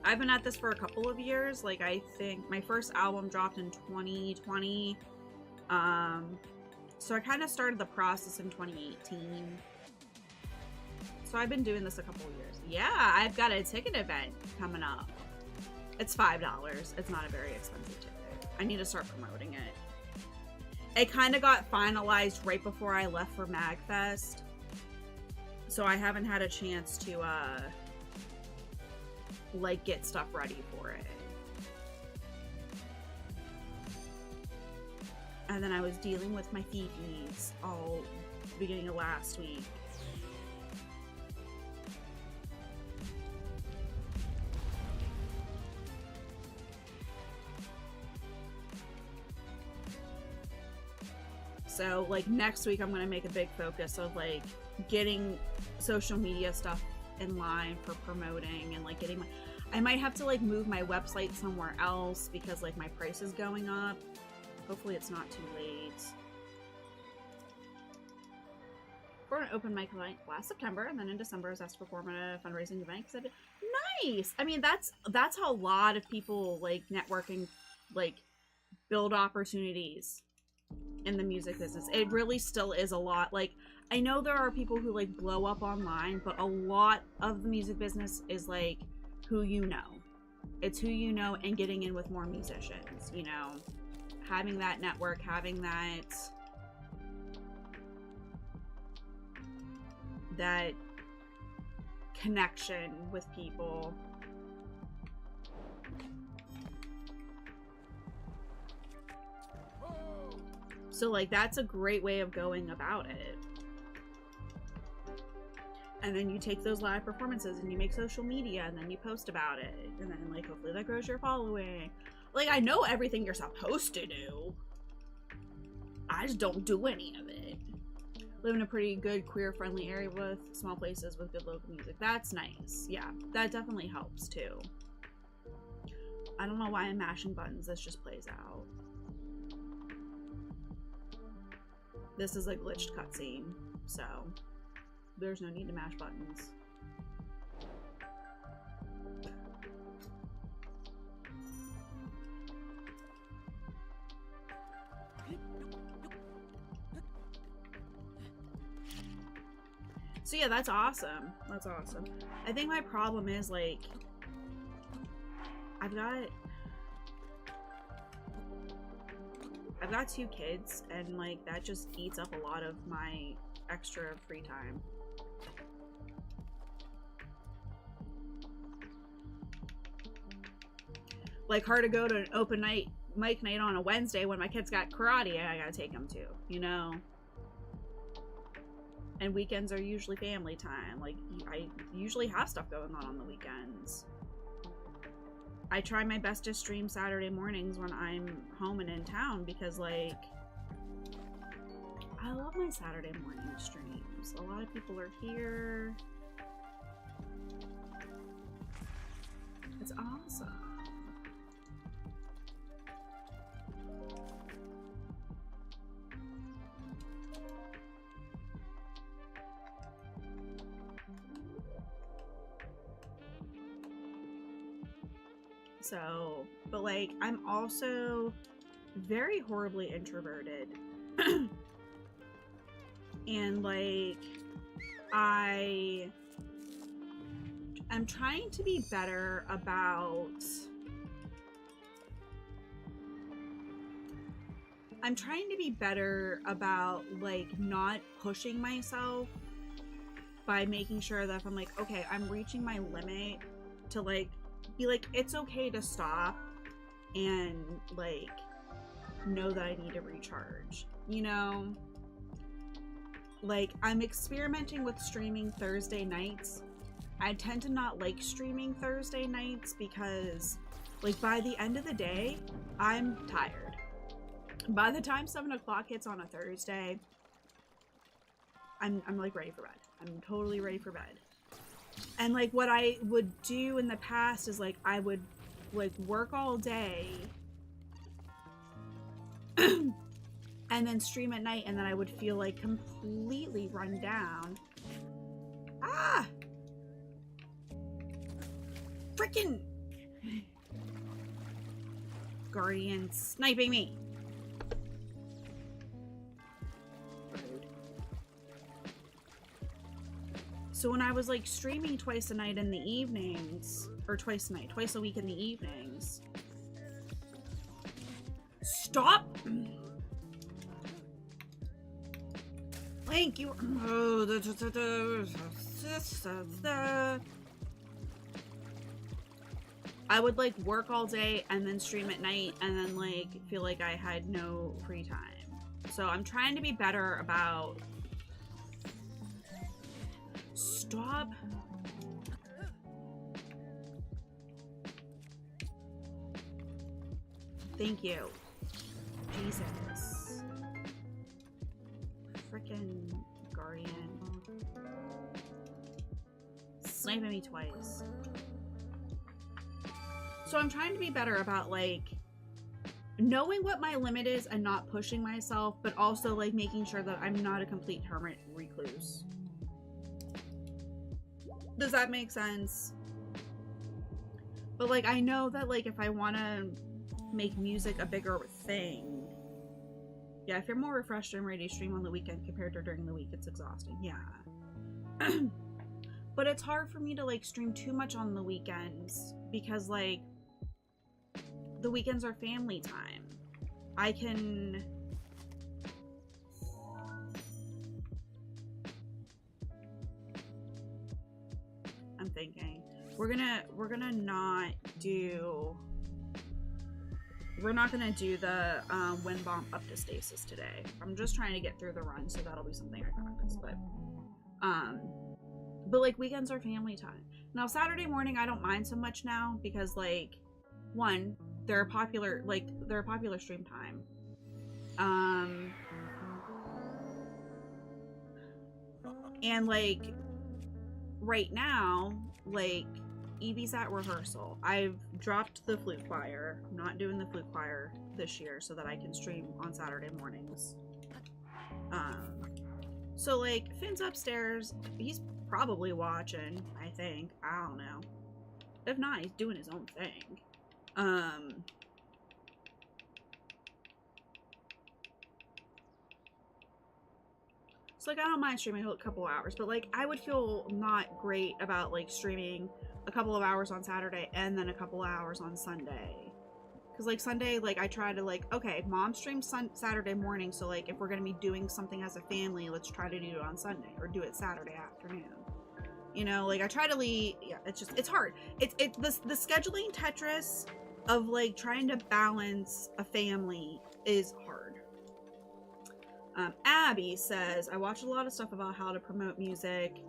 I've been at this for a couple of years. Like, I think my first album dropped in 2020. So I kind of started the process in 2018. So I've been doing this a couple of years. Yeah, I've got a ticket event coming up. It's $5. It's not a very expensive ticket. I need to start promoting it. It kind of got finalized right before I left for MagFest. So I haven't had a chance to, like, get stuff ready for it. And then I was dealing with my fifis all beginning of last week. So like next week I'm gonna make a big focus of like getting social media stuff in line for promoting and like getting my, I might have to like move my website somewhere else because like my price is going up. Hopefully it's not too late. For an open mic night last September, and then in December I was asked to perform at a fundraising event. Cause I did. Nice. I mean, that's how a lot of people like networking, like build opportunities in the music business. It really still is a lot. Like, I know there are people who like blow up online, but a lot of the music business is like who you know. It's who you know and getting in with more musicians, you know, having that network, having that connection with people. So like that's a great way of going about it. And then you take those live performances and you make social media and then you post about it. And then like hopefully that grows your following. Like I know everything you're supposed to do. I just don't do any of it. Live in a pretty good queer friendly area with small places with good local music. That's nice. Yeah, that definitely helps too. I don't know why I'm mashing buttons. This just plays out. This is a glitched cutscene, so there's no need to mash buttons. So yeah, that's awesome. That's awesome. I think my problem is like I've got 2 kids and like that just eats up a lot of my extra free time. Like hard to go to an open mic night on a Wednesday when my kids got karate and I gotta take them to, you know? And weekends are usually family time. Like I usually have stuff going on the weekends. I try my best to stream Saturday mornings when I'm home and in town because like I love my Saturday morning streams. A lot of people are here. It's awesome. So, but like, I'm also very horribly introverted. And like, I'm trying to be better about, like not pushing myself by making sure that if I'm like, okay, I'm reaching my limit, to like be like, it's okay to stop and like know that I need to recharge, you know? Like I'm experimenting with streaming Thursday nights. I tend to not like streaming Thursday nights because like by the end of the day I'm tired. By the time 7 o'clock hits on a Thursday, I'm like ready for bed. I'm totally ready for bed. And like what I would do in the past is like I would like work all day and then stream at night, and then I would feel like completely run down. Ah! Frickin' Guardian sniping me. So when I was like streaming twice a night in the evenings, or twice a week in the evenings. Stop! Thank you. I would like work all day and then stream at night and then like feel like I had no free time. So I'm trying to be better about. Stop. Thank you. Jesus. Freaking Guardian. Sniping me twice. So I'm trying to be better about, like, knowing what my limit is and not pushing myself, but also, like, making sure that I'm not a complete hermit recluse. Does that make sense? But, like, I know that, like, if I want to make music a bigger thing, yeah, if you're more refreshed and ready to stream on the weekend compared to during the week, it's exhausting. Yeah. But it's hard for me to, like, stream too much on the weekends because, like, the weekends are family time. I can... I'm thinking. We're gonna not do... We're not gonna do the wind bomb up to stasis today. I'm just trying to get through the run, so that'll be something I practice. But like weekends are family time. Now Saturday morning I don't mind so much now because like one, they're a popular stream time. And like right now, like Evie's at rehearsal. I've dropped the flute choir. I'm not doing the flute choir this year so that I can stream on Saturday mornings. So like Finn's upstairs. He's probably watching, I think. I don't know. If not, he's doing his own thing. So like I don't mind streaming a couple hours, but like I would feel not great about like streaming a couple of hours on Saturday and then a couple of hours on Sunday. Because like Sunday, like I try to like, okay, mom streams Saturday morning, so like if we're gonna be doing something as a family, let's try to do it on Sunday or do it Saturday afternoon. You know, like I try to leave. Yeah, it's hard. The scheduling Tetris of like trying to balance a family is hard. Abby says, I watch a lot of stuff about how to promote music,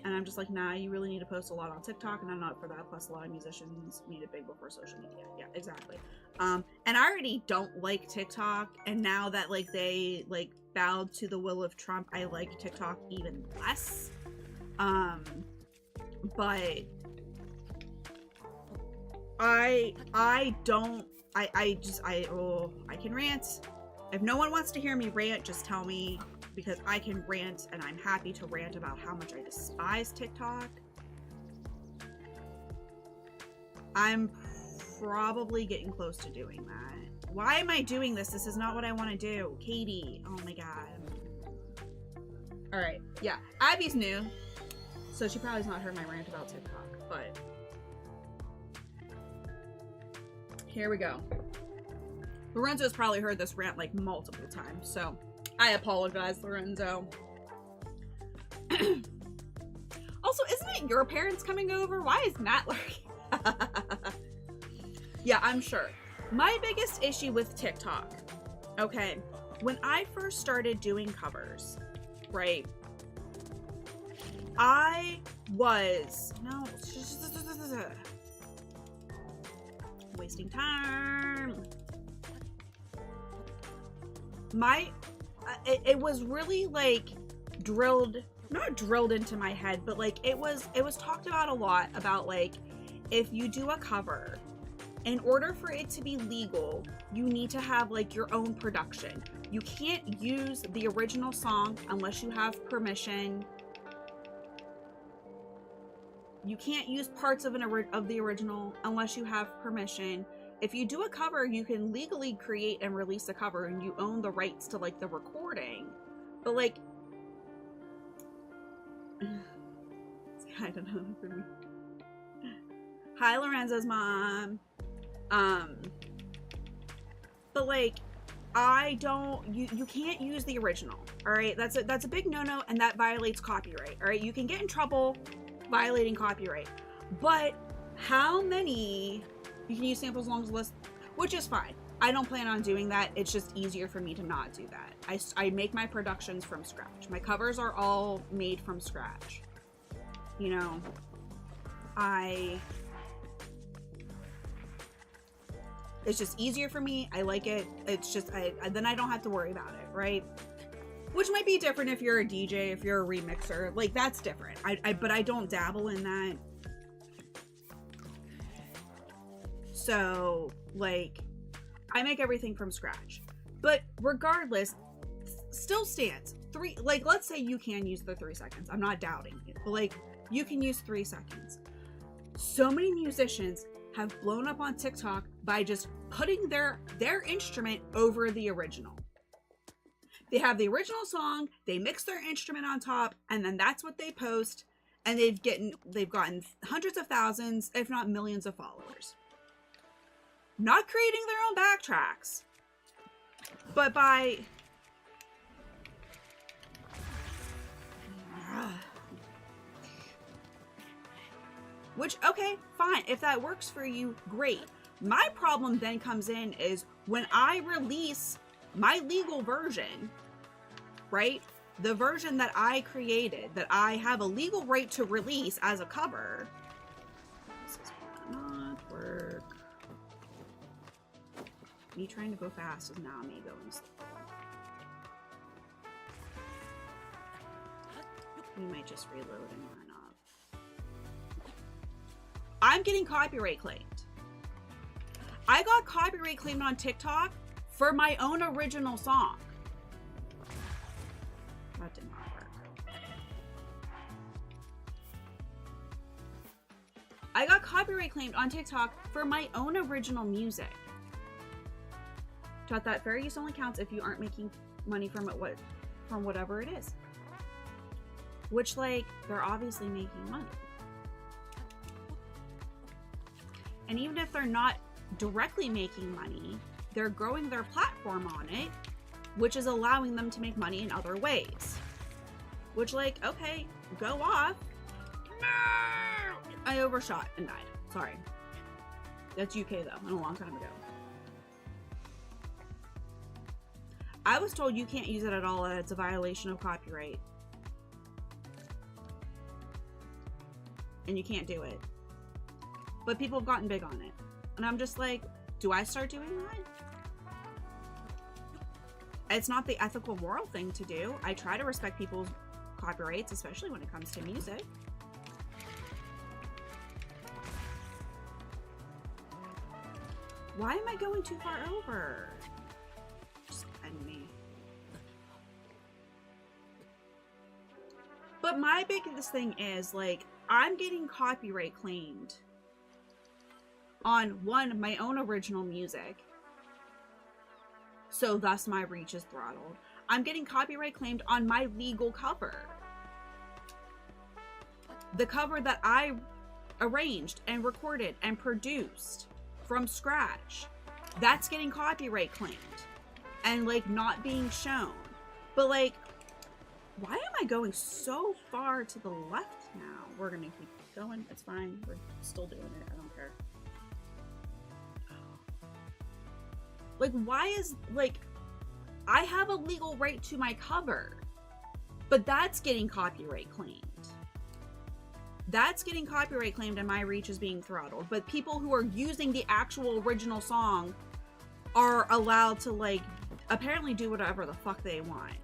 and I'm just like, nah, you really need to post a lot on TikTok, and I'm not for that. Plus, a lot of musicians need it big before social media. Yeah, exactly. And I already don't like TikTok, and now that like they like bowed to the will of Trump, I like TikTok even less. But I can rant. If no one wants to hear me rant, just tell me, because I can rant, and I'm happy to rant about how much I despise TikTok. I'm probably getting close to doing that. Why am I doing this? This is not what I want to do. Katie. Oh my god. Alright, yeah. Abby's new, so she probably has not heard my rant about TikTok, but here we go. Lorenzo's probably heard this rant like multiple times, so I apologize, Lorenzo. Also, isn't it your parents coming over? Why is Matt lurking? Yeah, I'm sure. My biggest issue with TikTok, okay, when I first started doing covers, right, I was, no, wasting time. It was really like not drilled into my head, but like it was talked about a lot about like if you do a cover, in order for it to be legal, you need to have like your own production. You can't use the original song unless you have permission. You can't use parts of the original unless you have permission. If you do a cover, you can legally create and release a cover and you own the rights to like the recording. But like, I don't know for me. Hi, Lorenzo's mom. But like, I don't, you can't use the original. All right. That's a big no-no, and that violates copyright. All right. You can get in trouble violating copyright, but how many, you can use samples along the list, which is fine. I don't plan on doing that. It's just easier for me to not do that. I make my productions from scratch. My covers are all made from scratch. You know, it's just easier for me. I like it. It's just, then I don't have to worry about it, right? Which might be different if you're a DJ, if you're a remixer. Like, that's different. But I don't dabble in that. So, like, I make everything from scratch. But regardless, still stands. Like, let's say you can use the 3 seconds. I'm not doubting it. But, like, you can use 3 seconds. So many musicians have blown up on TikTok by just putting their instrument over the original. They have the original song, they mix their instrument on top, and then that's what they post, and they've gotten hundreds of thousands, if not millions of followers. Not creating their own backtracks, but by which, okay, fine, if that works for you, great. My problem then comes in is when I release my legal version, right? The version that I created, that I have a legal right to release as a cover. This is not work. Me trying to go fast is now me going slow. We might just reload and run up. I'm getting copyright claimed. I got copyright claimed on TikTok for my own original song. That did not work. I got copyright claimed on TikTok for my own original music. Taught that fair use only counts if you aren't making money from it, from whatever it is. Which, like, they're obviously making money. And even if they're not directly making money, they're growing their platform on it, which is allowing them to make money in other ways. Which, like, okay, go off. No! I overshot and died. Sorry. That's UK, though, and a long time ago. I was told you can't use it at all, that it's a violation of copyright. And you can't do it. But people have gotten big on it. And I'm just like, do I start doing that? It's not the ethical, moral thing to do. I try to respect people's copyrights, especially when it comes to music. Why am I going too far over? Just end me. But my biggest thing is, like, I'm getting copyright claimed on my own original music. So thus my reach is throttled. I'm getting copyright claimed on my legal cover. The cover that I arranged and recorded and produced from scratch. That's getting copyright claimed. And, like, not being shown. But, like, why am I going so far to the left now? We're gonna keep going. It's fine. We're still doing it. I don't care. Like, why is, like, I have a legal right to my cover, but that's getting copyright claimed. That's getting copyright claimed and my reach is being throttled. But people who are using the actual original song are allowed to, like, apparently do whatever the fuck they want.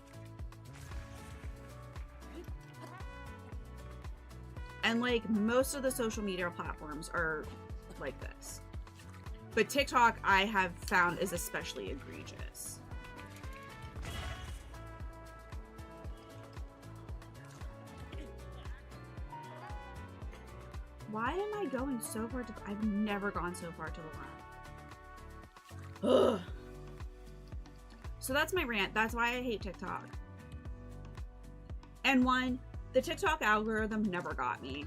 And, like, most of the social media platforms are like this. But TikTok, I have found, is especially egregious. Why am I going so far to... I've never gone so far to the left. Ugh. So that's my rant. That's why I hate TikTok. And one, the TikTok algorithm never got me.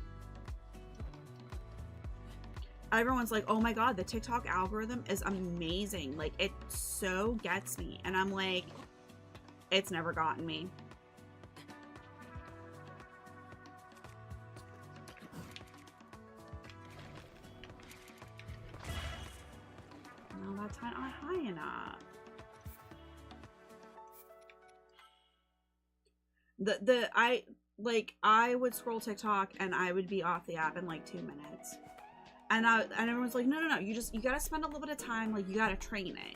Everyone's like, oh my god, the TikTok algorithm is amazing. Like, it so gets me. And I'm like, it's never gotten me. No, that's not high enough. I would scroll TikTok and I would be off the app in like 2 minutes. And everyone's like, no, you gotta spend a little bit of time, like, you gotta train it.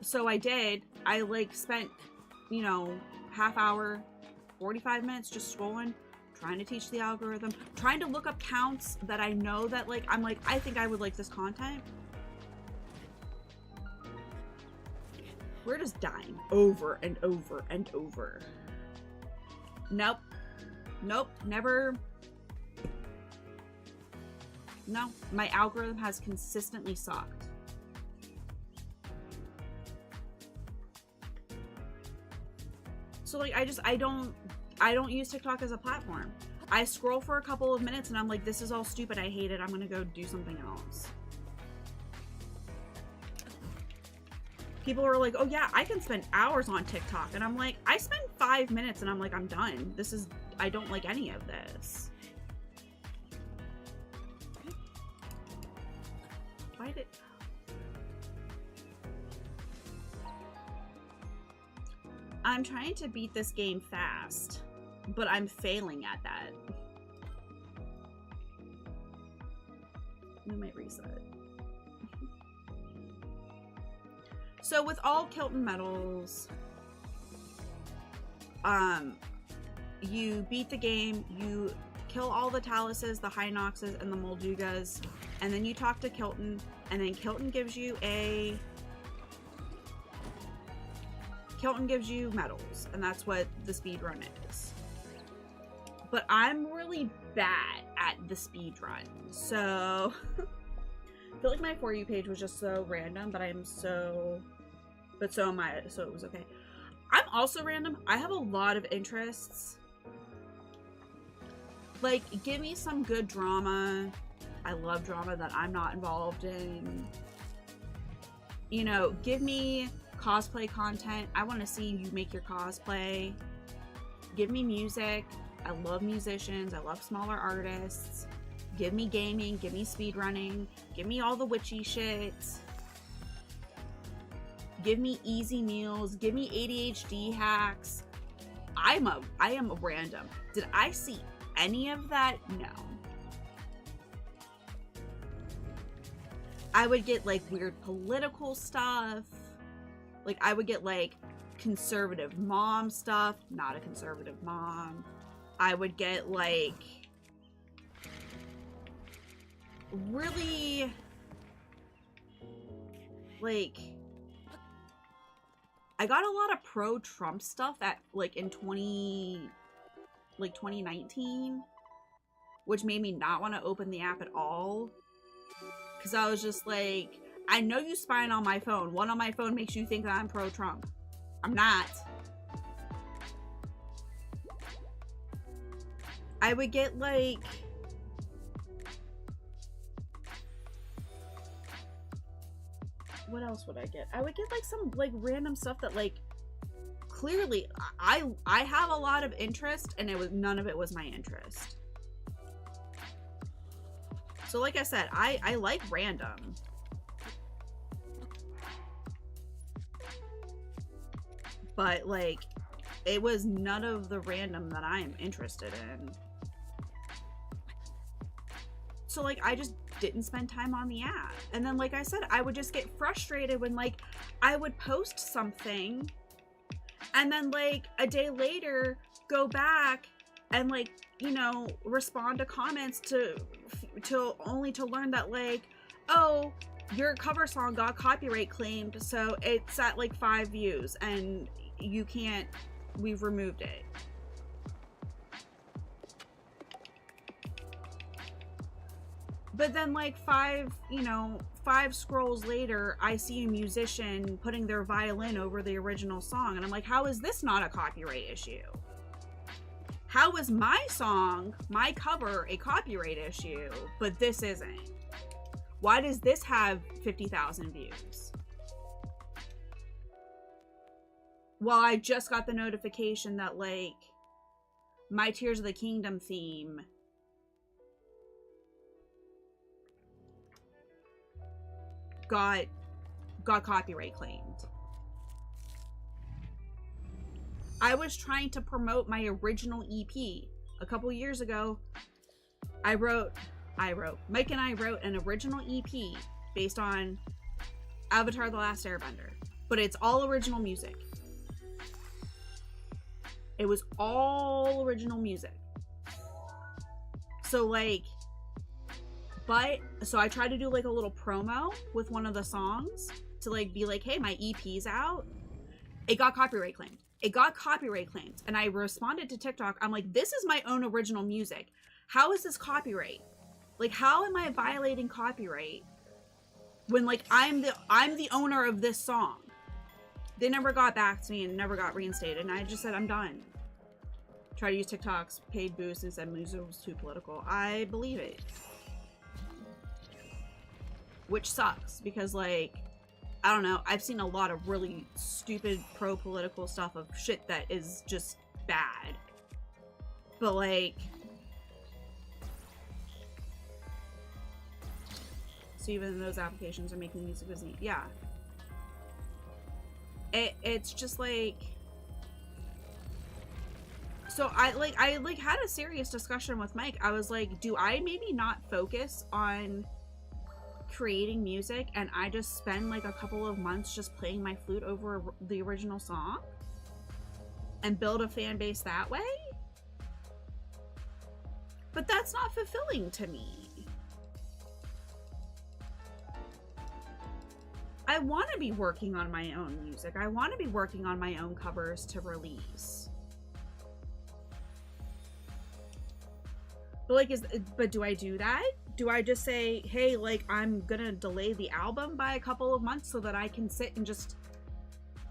So I did. I, like, spent you know, half hour, 45 minutes just scrolling, trying to teach the algorithm, trying to look up counts that I know that, like, I'm like, I think I would like this content. We're just dying over and over and over. Nope. Nope. Never. No. My algorithm has consistently sucked. So, like, I don't use TikTok as a platform. I scroll for a couple of minutes and I'm like, this is all stupid. I hate it. I'm gonna go do something else. People are like, oh yeah, I can spend hours on TikTok. And I'm like, I spend 5 minutes and I'm like, I'm done. I don't like any of this. Why did... I'm trying to beat this game fast, but I'm failing at that. We might reset. So with all Kilton Medals, you beat the game, you kill all the Taluses, the Hinoxes, and the Moldugas, and then you talk to Kilton, and then Kilton gives you medals, and that's what the speedrun is. But I'm really bad at the speedrun, so I feel like my For You page was just so random, but so am I, so it was okay. I'm also random. I have a lot of interests. Like, give me some good drama. I love drama that I'm not involved in. You know, give me cosplay content. I want to see you make your cosplay. Give me music. I love musicians. I love smaller artists. Give me gaming. Give me speedrunning. Give me all the witchy shit. Give me easy meals. Give me ADHD hacks. I am a random. Did I see any of that? No. I would get like weird political stuff. Like I would get like conservative mom stuff. Not a conservative mom. I would get like really like I got a lot of pro-Trump stuff at like in 2019, which made me not want to open the app at all. Because I was just like, I know you spying on my phone. One on my phone makes you think that I'm pro-Trump. I'm not. I would get like what else would I get? I would get like some like random stuff that like clearly I have a lot of interest, and none of it was my interest. So like I said, I like random. But like it was none of the random that I am interested in. So like I just didn't spend time on the app. And then like I said, I would just get frustrated when like I would post something and then like a day later go back and like, you know, respond to comments to only to learn that like, oh, your cover song got copyright claimed, so it's at like 5 views and you can't, we've removed it. But then like 5 scrolls later, I see a musician putting their violin over the original song, and I'm like, how is this not a copyright issue? How is my song, my cover, a copyright issue, but this isn't? Why does this have 50,000 views? Well, I just got the notification that like my Tears of the Kingdom theme got copyright claimed. I was trying to promote my original EP a couple years ago. Mike and I wrote an original EP based on Avatar: The Last Airbender, but it's all original music. It was all original music. So like, so I tried to do like a little promo with one of the songs to like be like, hey, my EP's out. It got copyright claimed. And I responded to TikTok. I'm like, this is my own original music. How is this copyright? Like, how am I violating copyright when like I'm the owner of this song? They never got back to me and never got reinstated. And I just said, I'm done. Try to use TikTok's paid boost and said music was too political. I believe it. Which sucks because like, I don't know. I've seen a lot of really stupid pro-political stuff of shit that is just bad. But like, so even those applications are making music busy. Yeah. It's just like, so I had a serious discussion with Mike. I was like, do I maybe not focus on creating music and I just spend like a couple of months just playing my flute over the original song and build a fan base that way? But that's not fulfilling to me. I want to be working on my own music. I want to be working on my own covers to release. But like, but do I do that? Do I just say, hey, like, I'm gonna delay the album by a couple of months so that I can sit and just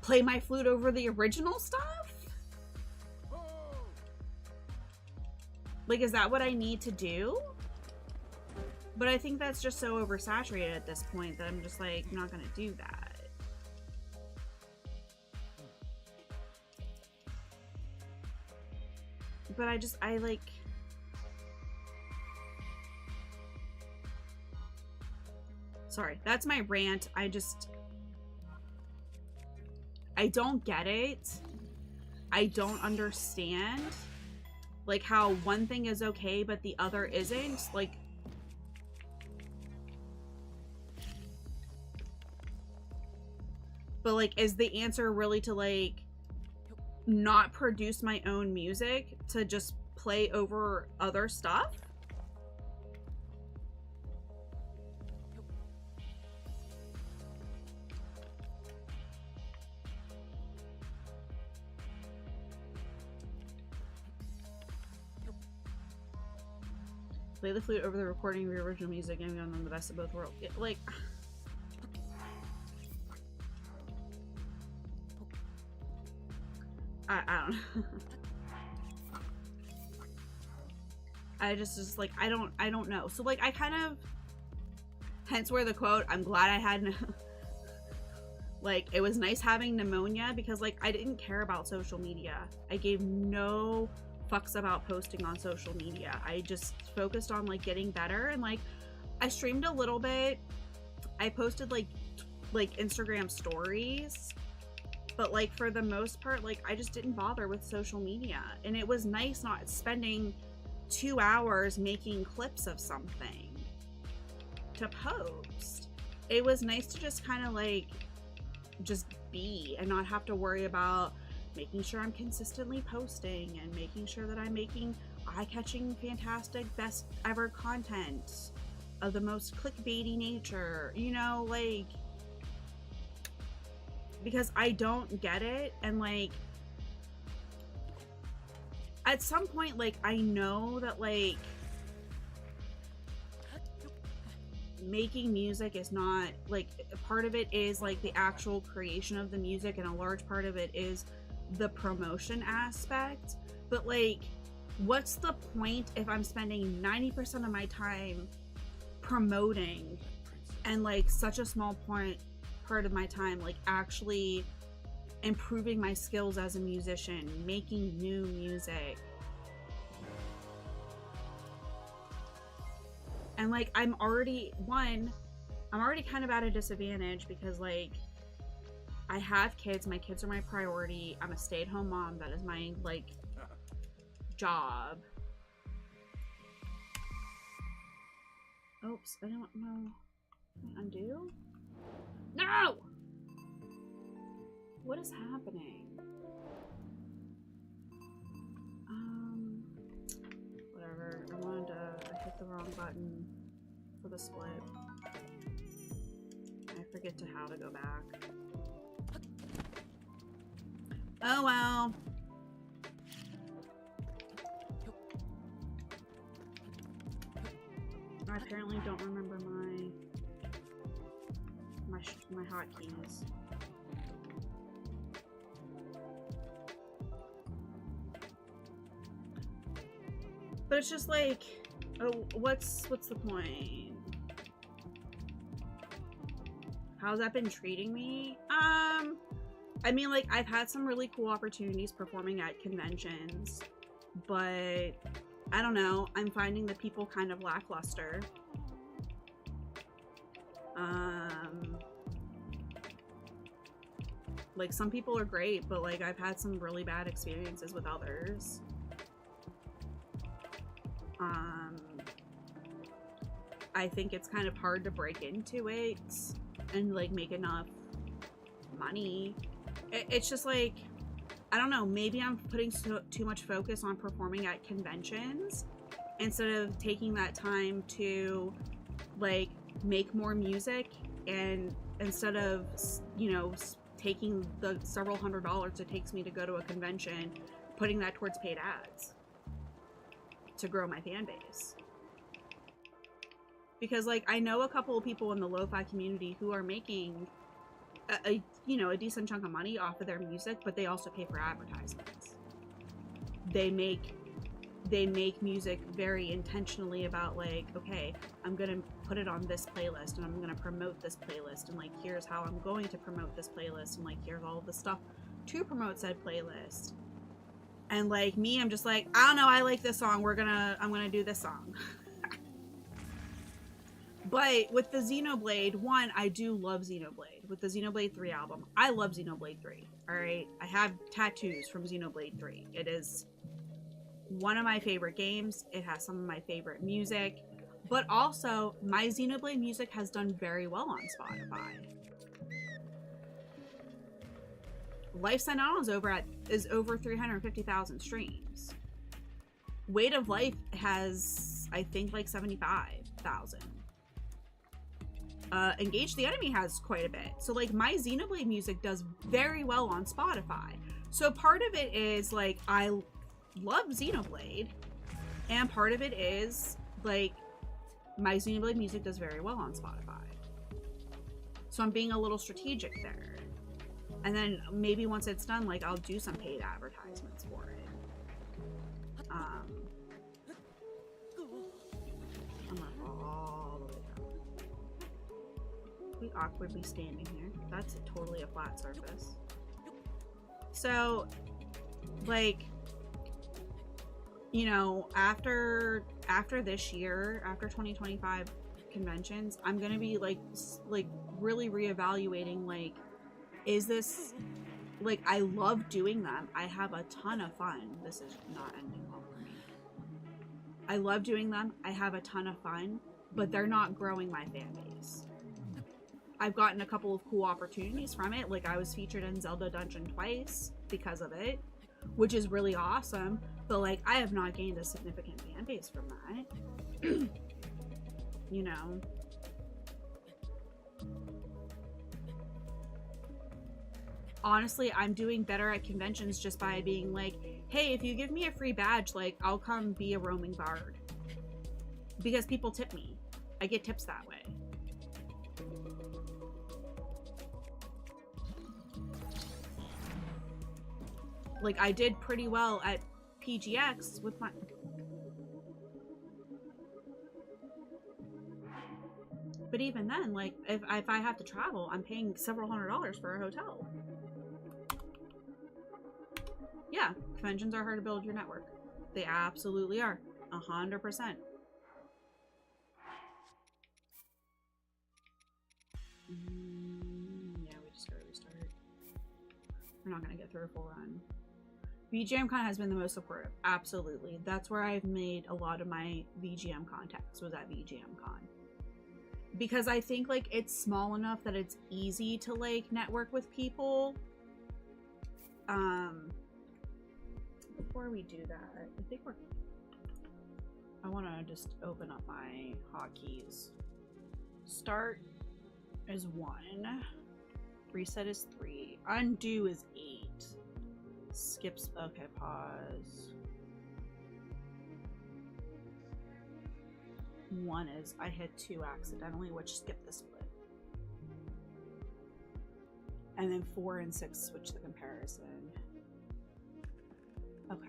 play my flute over the original stuff? Like, is that what I need to do? But I think that's just so oversaturated at this point that I'm just like, not gonna do that. But I like, sorry, that's my rant. I don't get it. I don't understand like how one thing is okay but the other isn't. Like, but like, is the answer really to like not produce my own music to just play over other stuff? Play the flute over the recording of your original music and give them the best of both worlds. Like, I don't know. I just like, I don't know. So like, I kind of, hence where the quote, I'm glad I had, like, it was nice having pneumonia because like, I didn't care about social media. I gave no fucks about posting on social media. I just focused on like getting better, and like I streamed a little bit. I posted like Instagram stories, but like for the most part, like I just didn't bother with social media. And it was nice not spending 2 hours making clips of something to post. It was nice to just kind of like just be and not have to worry about making sure I'm consistently posting and making sure that I'm making eye-catching, fantastic, best ever content of the most clickbaity nature, you know, like, because I don't get it. And like, at some point, like, I know that like making music is not like, part of it is like the actual creation of the music, and a large part of it is the promotion aspect. But like, what's the point if I'm spending 90% of my time promoting and like such a small part of my time like actually improving my skills as a musician, making new music? And like, I'm already kind of at a disadvantage because like, I have kids. My kids are my priority. I'm a stay-at-home mom. That is my like job. Oops, I don't know. Undo? No! What is happening? the split. I forget to how to go back. Oh well. I apparently don't remember my hotkeys. But it's just like, oh, what's the point? How's that been treating me? I mean, like, I've had some really cool opportunities performing at conventions, but I don't know. I'm finding the people kind of lackluster. Like, some people are great, but like, I've had some really bad experiences with others. I think it's kind of hard to break into it and like make enough money. It's just like, I don't know, maybe I'm putting too much focus on performing at conventions instead of taking that time to like make more music, and instead of, you know, taking the several $100s it takes me to go to a convention, putting that towards paid ads to grow my fan base. Because like, I know a couple of people in the lo-fi community who are making a you know, a decent chunk of money off of their music, but they also pay for advertisements. They make music very intentionally about like, okay, I'm gonna put it on this playlist and I'm gonna promote this playlist, and like, here's how I'm going to promote this playlist, and like, here's all of the stuff to promote said playlist. And like me, I'm just like, I don't know, I like this song, I'm gonna do this song. But with the Xenoblade 1, I do love Xenoblade. With the Xenoblade 3 album, I love Xenoblade 3. Alright? I have tattoos from Xenoblade 3. It is one of my favorite games. It has some of my favorite music. But also, my Xenoblade music has done very well on Spotify. Life Sent On is over 350,000 streams. Weight of Life has, I think, like 75,000. Engage the Enemy has quite a bit. So like, my Xenoblade music does very well on Spotify. So part of it is like, I love Xenoblade, and part of it is like, my Xenoblade music does very well on Spotify. So I'm being a little strategic there. And then maybe once it's done, like, I'll do some paid advertisements for it. I'm gonna fall all the way down. We awkwardly standing here. That's totally a flat surface. So, like, you know, after this year, after 2025 conventions, I'm gonna be like really reevaluating, like, is this, like, I love doing them. I have a ton of fun. This is not ending well for me. I love doing them. I have a ton of fun, but they're not growing my fan base. I've gotten a couple of cool opportunities from it. Like, I was featured in Zelda Dungeon twice because of it, which is really awesome. But like, I have not gained a significant fan base from that. You know? Honestly, I'm doing better at conventions just by being like, hey, if you give me a free badge, like, I'll come be a roaming bard. Because people tip me. I get tips that way. Like, I did pretty well at PGX with my... But even then, like, if I have to travel, I'm paying several $100s for a hotel. Yeah, conventions are hard to build your network. They absolutely are. 100%. Yeah, we just gotta restart. We're not gonna get through a full run. VGMCon has been the most supportive. Absolutely. That's where I've made a lot of my VGM contacts, was at VGMCon. Because I think, like, it's small enough that it's easy to, like, network with people. Before we do that, I think I want to just open up my hotkeys Start is 1. Reset is 3. Undo is 8. Skips. Okay, pause. 1 is I hit 2 accidentally, which skipped the split. And then 4 and 6 switch the comparison. Okay.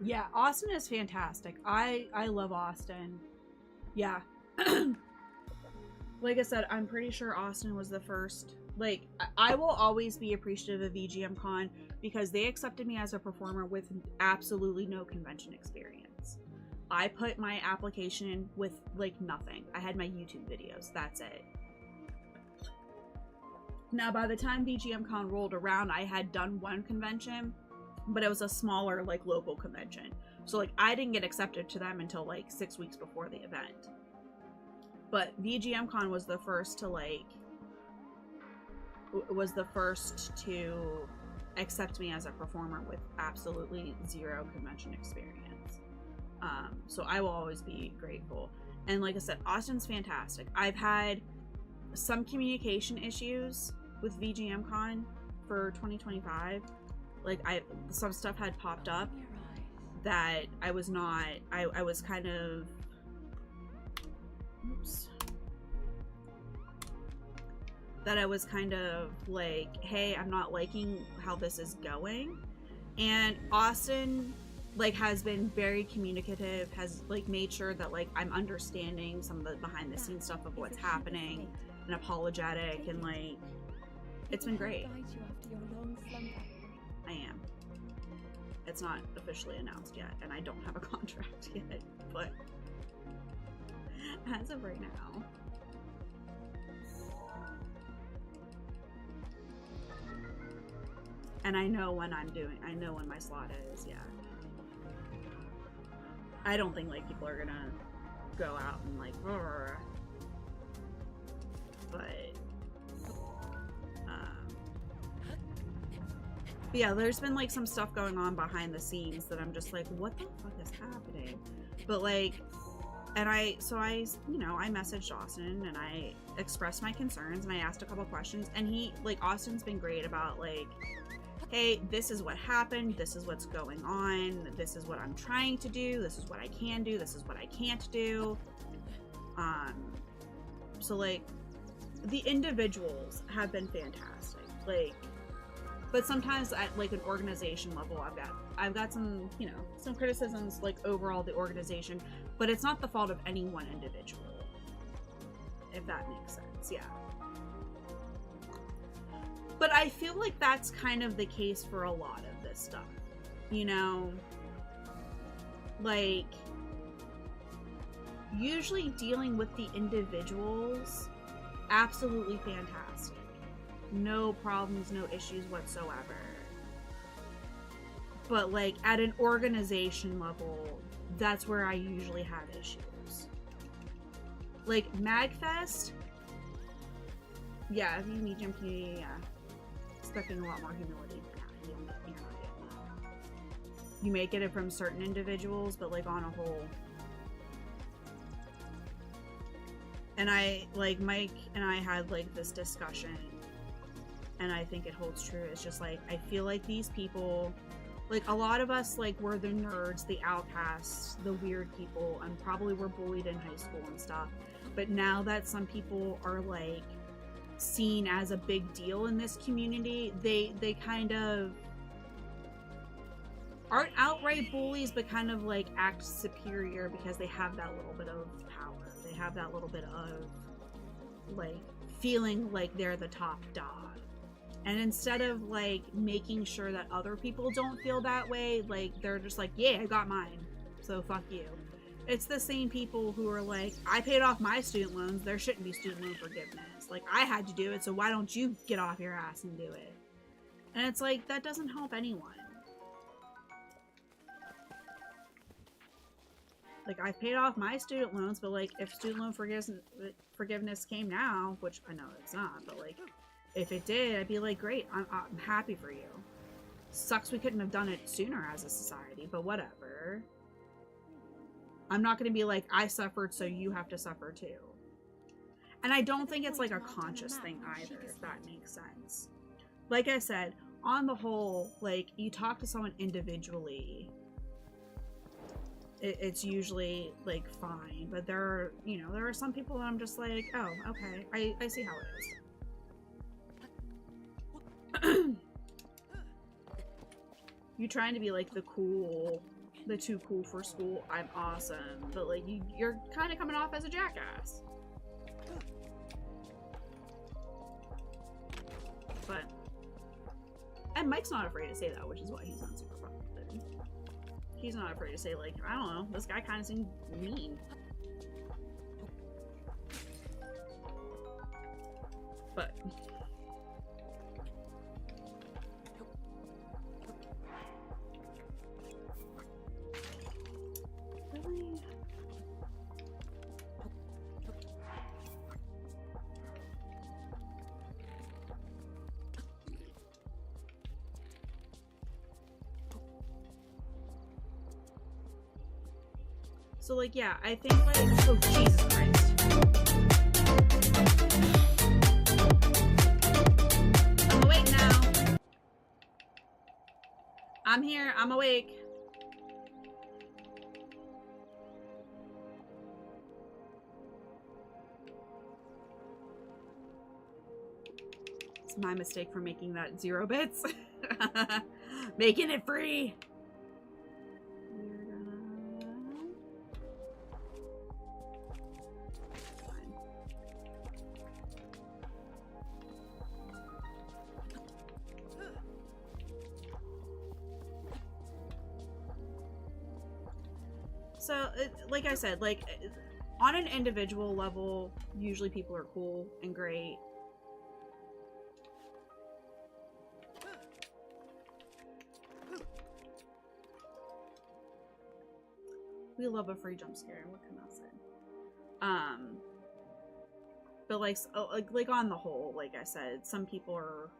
Yeah, Austin is fantastic. I love Austin. Yeah. Like I said, I'm pretty sure Austin was the first. Like, I will always be appreciative of VGM Con because they accepted me as a performer with absolutely no convention experience. I put my application in with, like, nothing. I had my YouTube videos. That's it. Now, by the time VGM Con rolled around, I had done 1 convention, but it was a smaller, like, local convention. So, like, I didn't get accepted to them until, like, 6 weeks before the event. But VGM Con was the first to, like, accept me as a performer with absolutely 0 convention experience. So I will always be grateful. And like I said, Austin's fantastic. I've had some communication issues with VGM Con for 2025. Like, some stuff had popped up that I was kind of, that I was kind of like, hey, I'm not liking how this is going. And Austin, like, has been very communicative, has, like, made sure that, like, I'm understanding some of the behind the scenes stuff of what's happening and apologetic, and, like, it's been great. I am. It's not officially announced yet, and I don't have a contract yet, but as of right now. And I know when I know when my slot is, yeah. I don't think, like, people are gonna go out and, like, roar. But yeah, there's been, like, some stuff going on behind the scenes that I'm just like, what the fuck is happening? But, like, and I messaged Austin and I expressed my concerns and I asked a couple questions, and he, like, Austin's been great about, like, hey, this is what happened, this is what's going on, this is what I'm trying to do, this is what I can do, this is what I can't do. So, like, the individuals have been fantastic, like, but sometimes at, like, an organization level, I've got some, you know, some criticisms, like, overall the organization, but it's not the fault of any one individual, if that makes sense. Yeah. But I feel like that's kind of the case for a lot of this stuff, you know? Like, usually dealing with the individuals, absolutely fantastic. No problems, no issues whatsoever. But, like, at an organization level, that's where I usually have issues. Like, MagFest, yeah, if you meet Jim Community, yeah. Expecting a lot more humility. Yeah, you're not getting that. You may get it from certain individuals, but, like, on a whole. And like, Mike and I had, like, this discussion, and I think it holds true. It's just, like, I feel like these people, like, a lot of us, like, were the nerds, the outcasts, the weird people, and probably were bullied in high school and stuff. But now that some people are, like, seen as a big deal in this community, they kind of aren't outright bullies, but kind of, like, act superior because they have that little bit of power. They have that little bit of, like, feeling like they're the top dog. And instead of, like, making sure that other people don't feel that way, like, they're just like, yeah, I got mine, so fuck you. It's the same people who are like, I paid off my student loans, there shouldn't be student loan forgiveness. Like, I had to do it, so why don't you get off your ass and do it? And it's like, that doesn't help anyone. Like, I paid off my student loans, but, like, if student loan forgiveness came now, which I know it's not, but, like, If it did, I'd be like, great, I'm happy for you. Sucks we couldn't have done it sooner as a society, but whatever. I'm not going to be like, I suffered, so you have to suffer too. And I don't think it's like a conscious thing either, if that makes sense. Like I said, on the whole, like, you talk to someone individually, it's usually like fine, but there are, you know, there are some people that I'm just like, oh, okay, I see how it is. You trying to be like the too cool for school, I'm awesome, but like you're kind of coming off as a jackass. But, and Mike's not afraid to say that, which is why he's not super popular. He's not afraid to say, like, I don't know, this guy kind of seemed mean. But really? So, like, yeah, I think, like, oh, Jesus Christ. I'm awake now. I'm here, I'm awake. It's my mistake for making that 0 bits. Making it free. So, like I said, like, on an individual level, usually people are cool and great. We love a free jump scare, what can I say? But like on the whole, like I said, some people are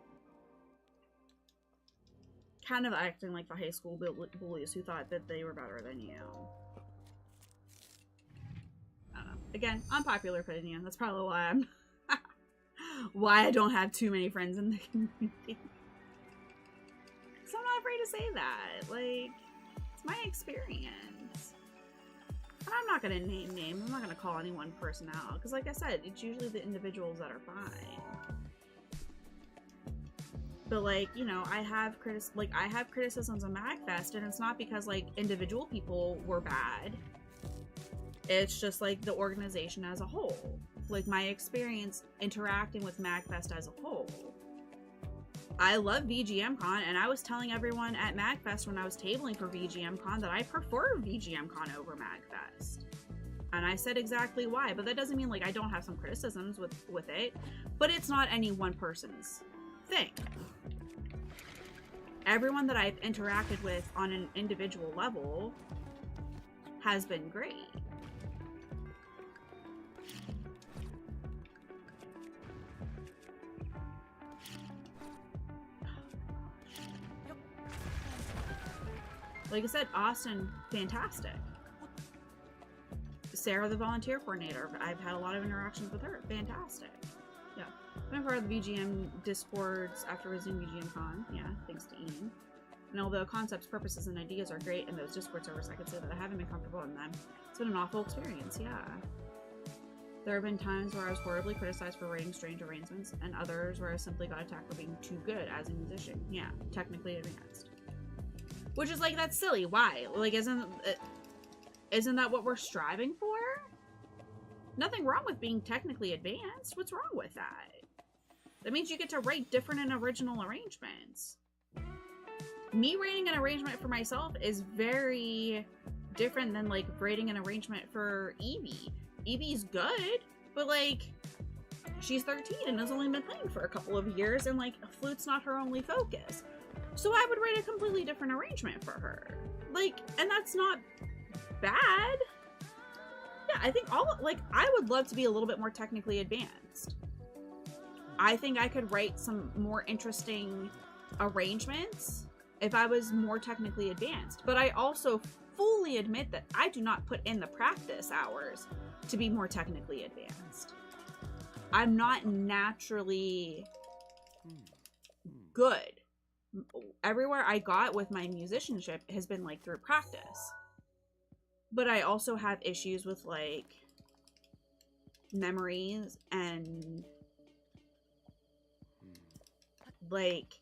kind of acting like the high school bullies who thought that they were better than you. I don't know. Again, unpopular opinion. That's probably why I'm why I don't have too many friends in the community. So I'm not afraid to say that. Like, it's my experience. And I'm not gonna name names. I'm not gonna call any one person out. Because like I said, it's usually the individuals that are fine. But like, you know, I have criticisms of MagFest, and it's not because like individual people were bad. It's just like the organization as a whole. Like my experience interacting with MagFest as a whole. I love VGMCon, and I was telling everyone at MagFest when I was tabling for VGMCon that I prefer VGMCon over MagFest. And I said exactly why, but that doesn't mean like I don't have some criticisms with it, but it's not any one person's thing. Everyone that I've interacted with on an individual level has been great. Like I said, Austin, fantastic. Sarah, the volunteer coordinator, I've had a lot of interactions with her. Fantastic. Yeah. I've been part of the VGM Discords after resuming VGMCon. Yeah, thanks to Ian. And although concepts, purposes, and ideas are great in those Discord servers, I could say that I haven't been comfortable in them. It's been an awful experience, yeah. There have been times where I was horribly criticized for writing strange arrangements, and others where I simply got attacked for being too good as a musician. Yeah, technically advanced. Which is like, that's silly. Why? Like, isn't that what we're striving for? Nothing wrong with being technically advanced. What's wrong with that? That means you get to write different and original arrangements. Me writing an arrangement for myself is very different than, like, writing an arrangement for Evie. Evie's good, but, like, she's 13 and has only been playing for a couple of years, and, like, flute's not her only focus. So I would write a completely different arrangement for her. Like, and that's not bad. Yeah, I think I would love to be a little bit more technically advanced. I think I could write some more interesting arrangements if I was more technically advanced. But I also fully admit that I do not put in the practice hours to be more technically advanced. I'm not naturally good. Everywhere I got with my musicianship has been like through practice. But I also have issues with like memories and like,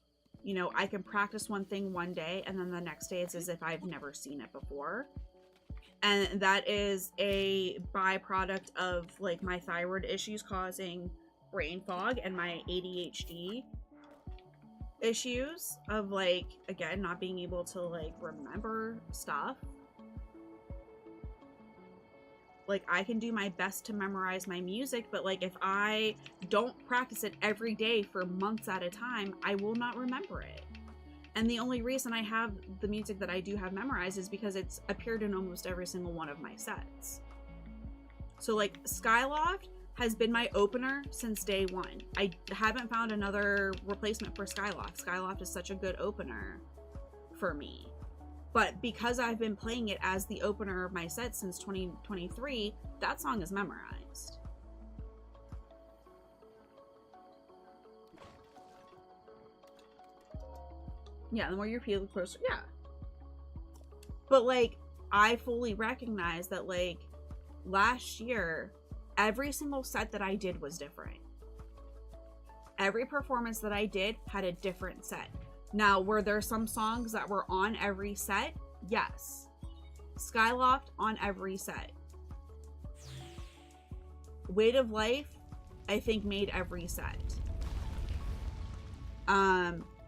you know, I can practice one thing one day and then the next day it's as if I've never seen it before. And that is a byproduct of like my thyroid issues causing brain fog and my ADHD issues of like, again, not being able to like remember stuff. Like, I can do my best to memorize my music, but like if I don't practice it every day for months at a time, I will not remember it. And the only reason I have the music that I do have memorized is because it's appeared in almost every single one of my sets. So like Skyloft has been my opener since day one. I haven't found another replacement for Skyloft. Skyloft is such a good opener for me. But because I've been playing it as the opener of my set since 2023, that song is memorized. Yeah, the more you feel closer, yeah. But like, I fully recognize that like last year, every single set that I did was different. Every performance that I did had a different set. Now, were there some songs that were on every set? Yes. Skyloft on every set. Weight of Life, I think, made every set.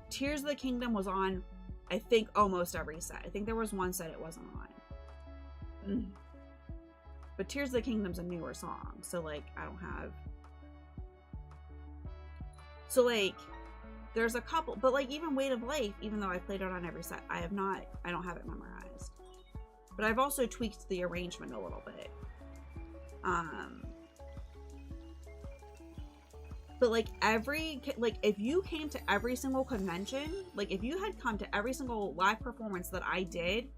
Tears of the Kingdom was on, I think, almost every set. I think there was one set it wasn't on. But Tears of the Kingdom's a newer song, so like, I don't have... So like, there's a couple, but like even Weight of Life, even though I played it on every set, I don't have it memorized. But I've also tweaked the arrangement a little bit. But like if you came to every single convention, like if you had come to every single live performance that I did,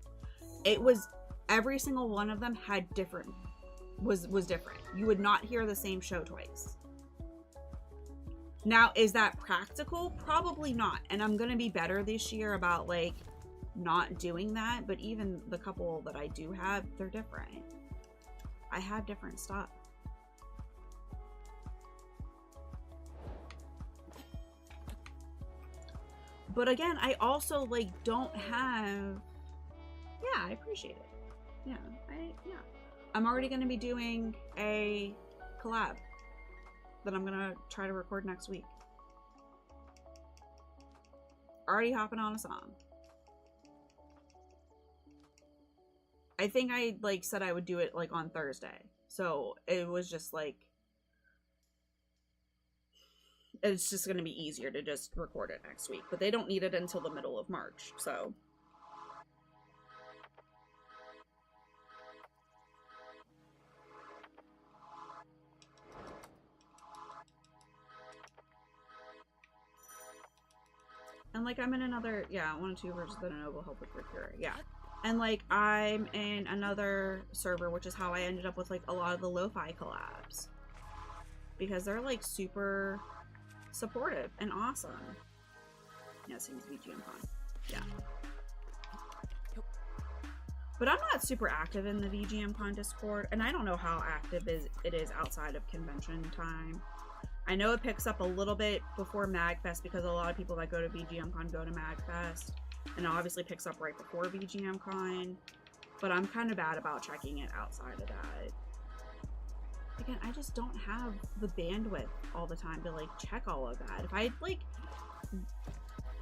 it was, every single one of them had different, was different. You would not hear the same show twice. Now, is that practical? Probably not. And I'm going to be better this year about like not doing that. But even the couple that I do have, they're different. I have different stuff. But again, I also like don't have, yeah, I appreciate it. Yeah, I'm already going to be doing a collab that I'm gonna try to record next week. Already hopping on a song. I think I like said I would do it like on Thursday. So it was just like, it's just gonna be easier to just record it next week. But they don't need it until the middle of March, so. And like I'm in another, yeah, 1 and 2 versus the Noble Help with Procure, yeah. And like I'm in another server, which is how I ended up with like a lot of the lo-fi collabs. Because they're like super supportive and awesome. Yeah, same as VGMCon. Yeah. But I'm not super active in the VGMCon Discord, and I don't know how active it is outside of convention time. I know it picks up a little bit before MagFest because a lot of people that go to VGMCon go to MagFest. And it obviously picks up right before VGMCon. But I'm kind of bad about checking it outside of that. Again, I just don't have the bandwidth all the time to like check all of that. If I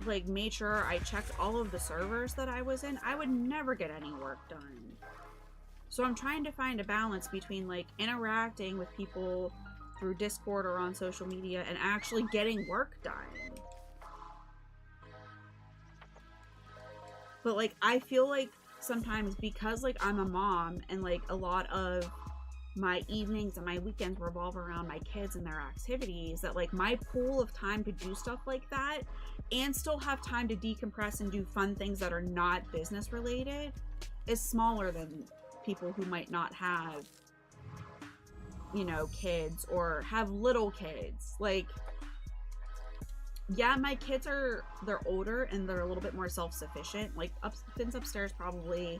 like made sure I checked all of the servers that I was in, I would never get any work done. So I'm trying to find a balance between like interacting with people through Discord or on social media and actually getting work done. But like I feel like sometimes because like I'm a mom and like a lot of my evenings and my weekends revolve around my kids and their activities, that like my pool of time to do stuff like that and still have time to decompress and do fun things that are not business related is smaller than people who might not have, you know, kids or have little kids. Like, yeah, my kids they're older and they're a little bit more self-sufficient. Like Finn's upstairs probably,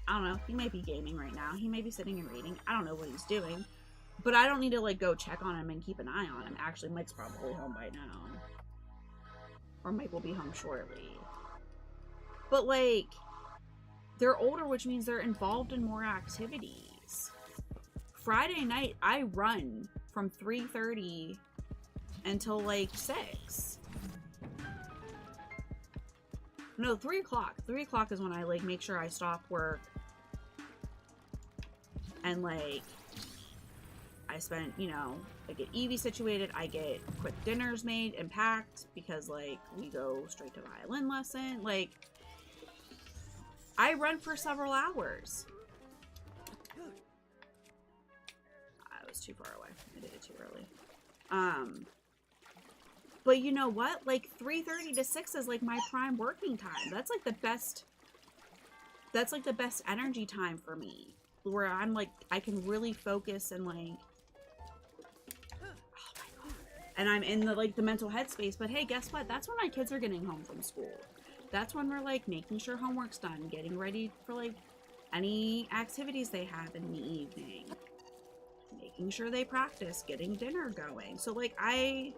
I don't know, he might be gaming right now. He may be sitting and reading. I don't know what he's doing. But I don't need to like go check on him and keep an eye on him. Actually, Mike's probably home by now. Or Mike will be home shortly. But like, they're older, which means they're involved in more activities. Friday night, I run from 3:30 until like 6. No, 3 o'clock. 3 o'clock is when I like make sure I stop work. And like, I spend, you know, I get Evie situated, I get quick dinners made and packed because like we go straight to violin lesson. Like, I run for several hours. I was too far away. I did it too early. But you know what? Like 3:30 to 6 is like my prime working time. That's like the best energy time for me. Where I'm like, I can really focus and like, oh my God. And I'm in the like the mental headspace. But hey, guess what? That's when my kids are getting home from school. That's when we're like making sure homework's done, getting ready for like any activities they have in the evening, making sure they practice, getting dinner going. So like damn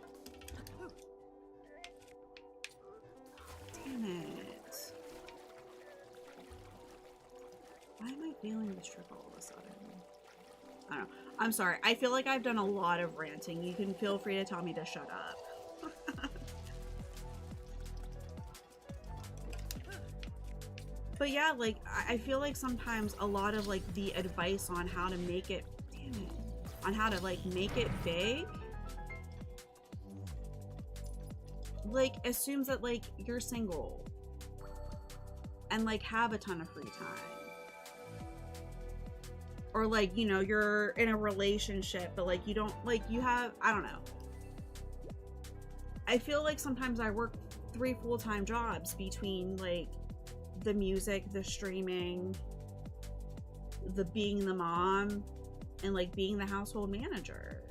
it. Why am I feeling this trip all of a sudden? I don't know. I'm sorry. I feel like I've done a lot of ranting. You can feel free to tell me to shut up. But yeah, like, I feel like sometimes a lot of, like, the advice on how to make it, damn it, on how to, like, make it big, like, assumes that, like, you're single and, like, have a ton of free time. Or, like, you know, you're in a relationship, but, like, you don't, like, you have, I don't know. I feel like sometimes I work 3 full-time jobs between, like, the music, the streaming, the being the mom, and like being the household manager.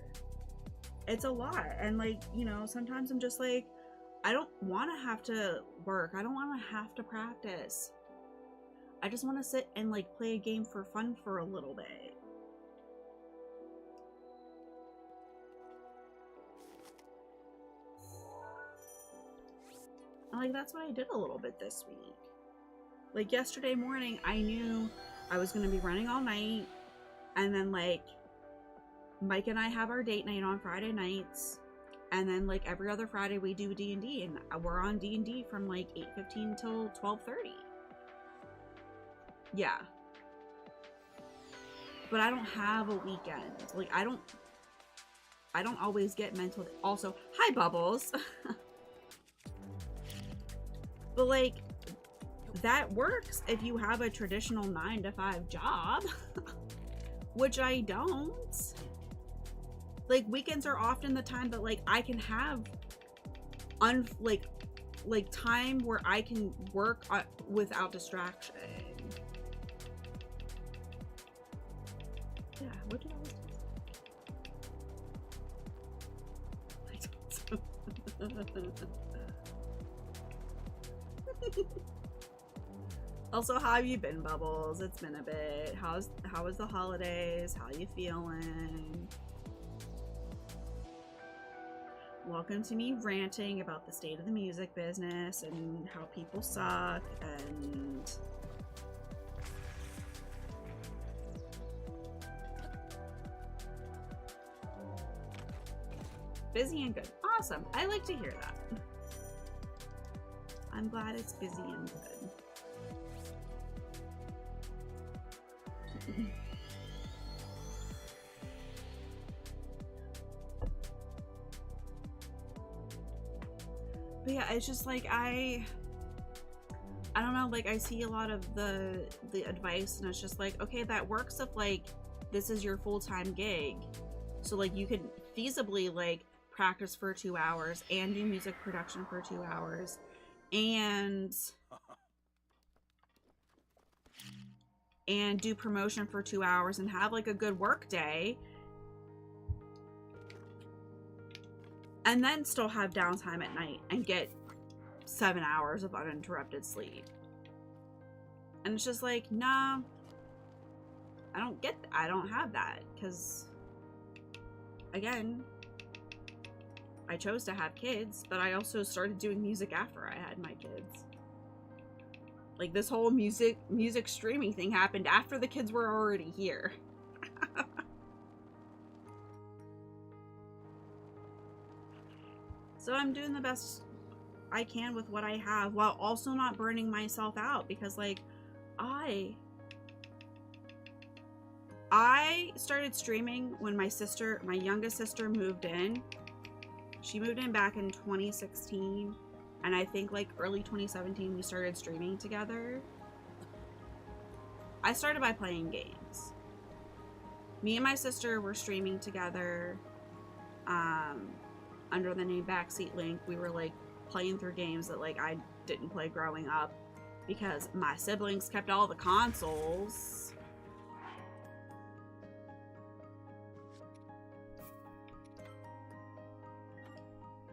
It's a lot. And like, you know, sometimes I'm just like, I don't want to have to work. I don't want to have to practice. I just want to sit and like play a game for fun for a little bit. And like, that's what I did a little bit this week. Like, yesterday morning, I knew I was going to be running all night. And then, like, Mike and I have our date night on Friday nights. And then, like, every other Friday, we do D&D. And we're on D&D from, like, 8:15 till 12:30. Yeah. But I don't have a weekend. Like, I don't always get mental. Also, hi, Bubbles. But, like, that works if you have a traditional 9-to-5 job, which I don't. Like, weekends are often the time that, like, I can have like time where I can work without distraction. Yeah, what did I was Also, how have you been, Bubbles? It's been a bit. How was the holidays? How you feeling? Welcome to me ranting about the state of the music business and how people suck and busy and good. Awesome. I like to hear that. I'm glad it's busy and good. But yeah, it's just like I don't know, like I see a lot of the advice and it's just like, okay, that works if like this is your full-time gig. So like you could feasibly like practice for 2 hours and do music production for 2 hours and do promotion for 2 hours and have like a good work day, and then still have downtime at night and get 7 hours of uninterrupted sleep. And it's just like, nah, I don't have that, because again, I chose to have kids, but I also started doing music after I had my kids. Like, this whole music streaming thing happened after the kids were already here. So I'm doing the best I can with what I have, while also not burning myself out, because like I started streaming when my youngest sister moved in. She moved in back in 2016, and I think like early 2017 we started streaming together. I started by playing games. Me and my sister were streaming together under the name Backseat Link. We were like playing through games that like I didn't play growing up because my siblings kept all the consoles.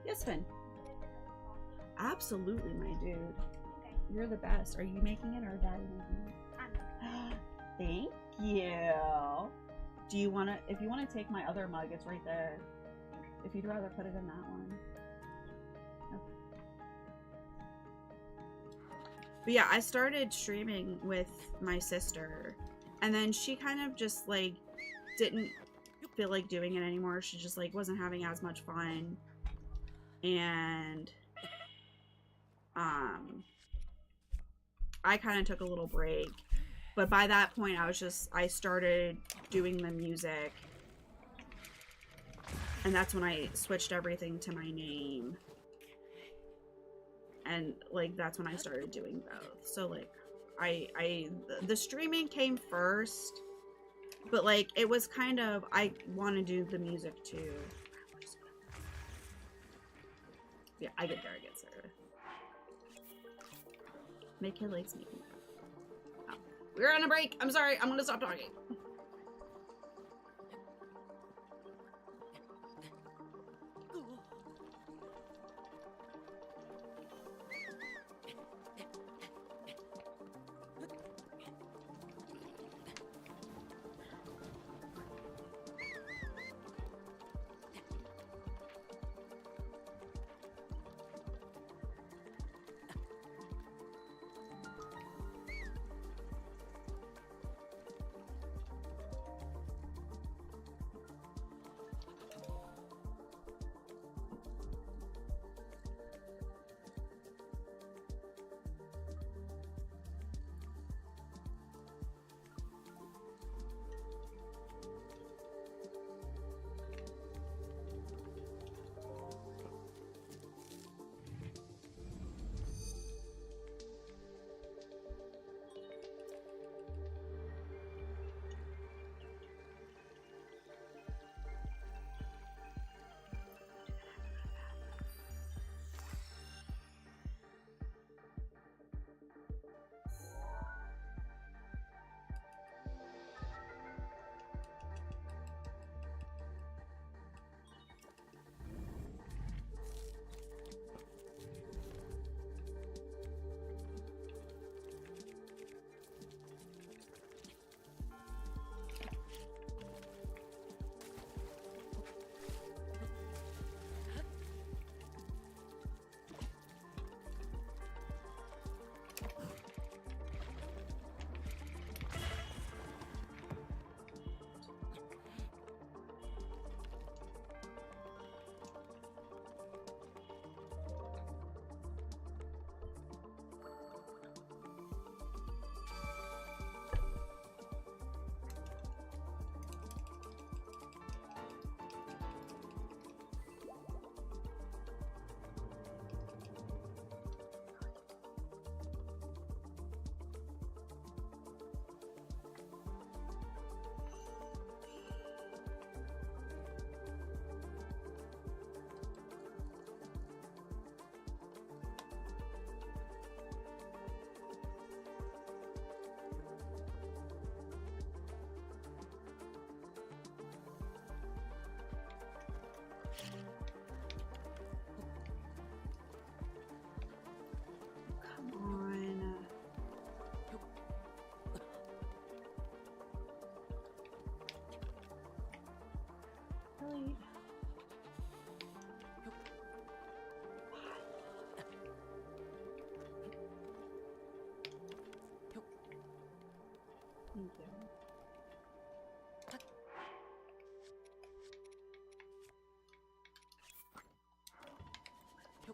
Yes, Finn. Absolutely, my dude. Okay. You're the best. Are you making it or Daddy making it? Thank you. Do you want to, if you want to take my other mug, it's right there. If you'd rather put it in that one. Okay. But yeah, I started streaming with my sister, and then she kind of just like didn't feel like doing it anymore. She just like wasn't having as much fun. And I kind of took a little break, but by that point I started doing the music, and that's when I switched everything to my name, and like that's when I started doing both. So like the streaming came first, but like it was kind of, I want to do the music too. Yeah, I get there, I get there. Make your legs meet. Oh. We're on a break. I'm sorry, I'm gonna stop talking.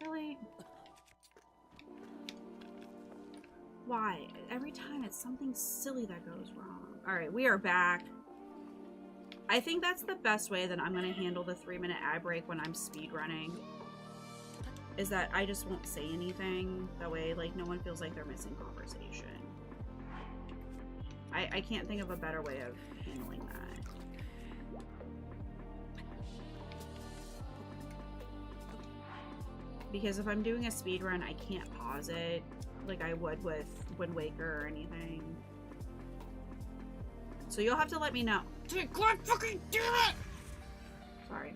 Really? Why? Every time it's something silly that goes wrong. Alright, we are back. I think that's the best way that I'm going to handle the 3-minute ad break when I'm speedrunning. Is that I just won't say anything. That way, like, no one feels like they're missing conversation. I can't think of a better way of handling that. Because if I'm doing a speedrun, I can't pause it like I would with Wind Waker or anything. So you'll have to let me know. God fucking damn it! Sorry.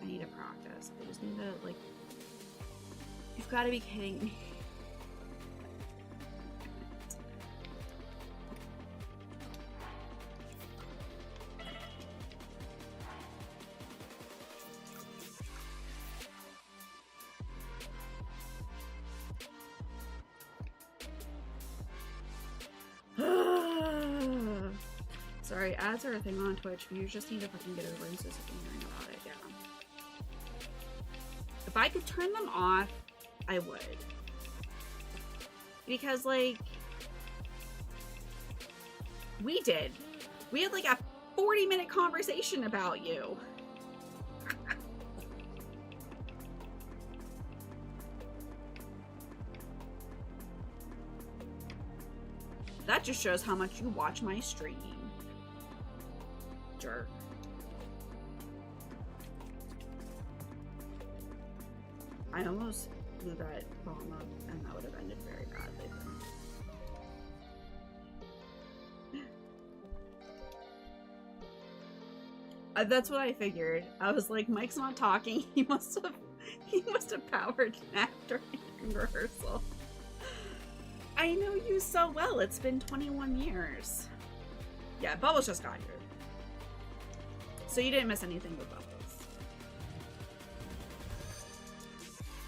I need to practice. I just need to, like... You've got to be kidding me. Sorry, ads are a thing on Twitch. You just need to fucking get over and say something hearing about it, yeah. If I could turn them off, I would. Because, like, we did. We had, like, a 40-minute conversation about you. That just shows how much you watch my stream. Jerk. I almost blew that bomb up and that would have ended very badly. That's what I figured. I was like, Mike's not talking. He must have powered nap during rehearsal. I know you so well. It's been 21 years. Yeah, Bubbles just got here. So you didn't miss anything with Bubbles.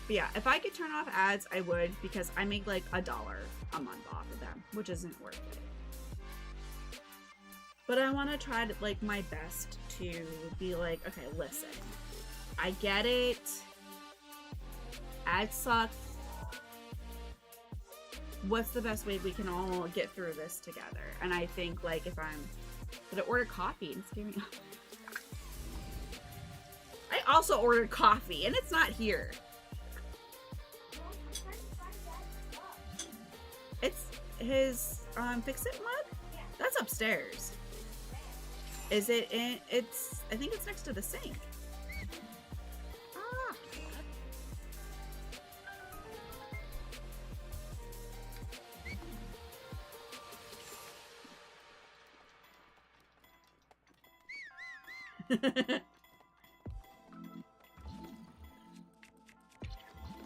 But yeah, if I could turn off ads, I would, because I make like $1 a month off of them, which isn't worth it. But I want to try to, like, my best to be like, okay, listen, I get it. Ads suck. What's the best way we can all get through this together? And I think, like, if I'm gonna order coffee and it's giving me... I also ordered coffee and it's not here. It's his Fix-It mug? That's upstairs. Is it in... I think it's next to the sink.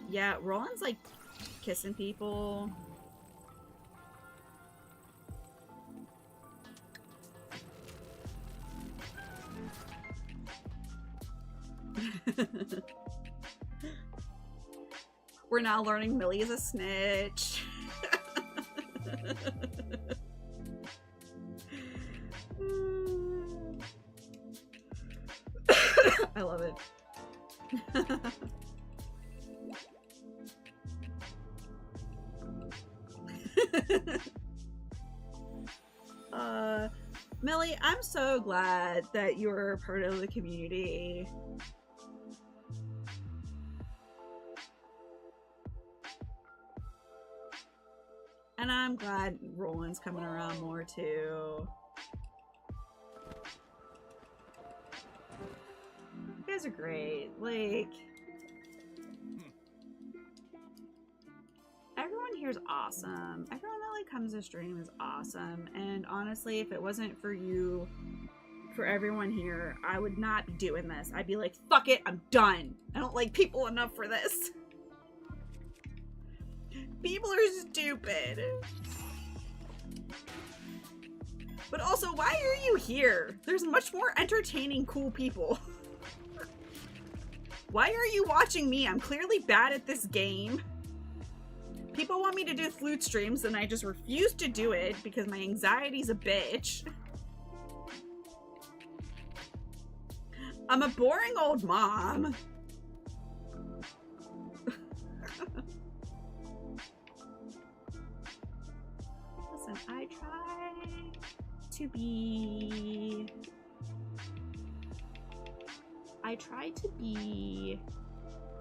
Yeah, Roland's like kissing people. We're now learning Millie is a snitch. I love it. Millie, I'm so glad that you're a part of the community. And I'm glad Roland's coming around more too. You guys are great. Like, everyone here is awesome. Everyone that like comes to stream is awesome. And honestly, if it wasn't for you, for everyone here, I would not be doing this. I'd be like, fuck it, I'm done. I don't like people enough for this. People are stupid. But also, why are you here? There's much more entertaining, cool people. Why are you watching me? I'm clearly bad at this game. People want me to do flute streams and I just refuse to do it because my anxiety's a bitch. I'm a boring old mom. Listen, I try to be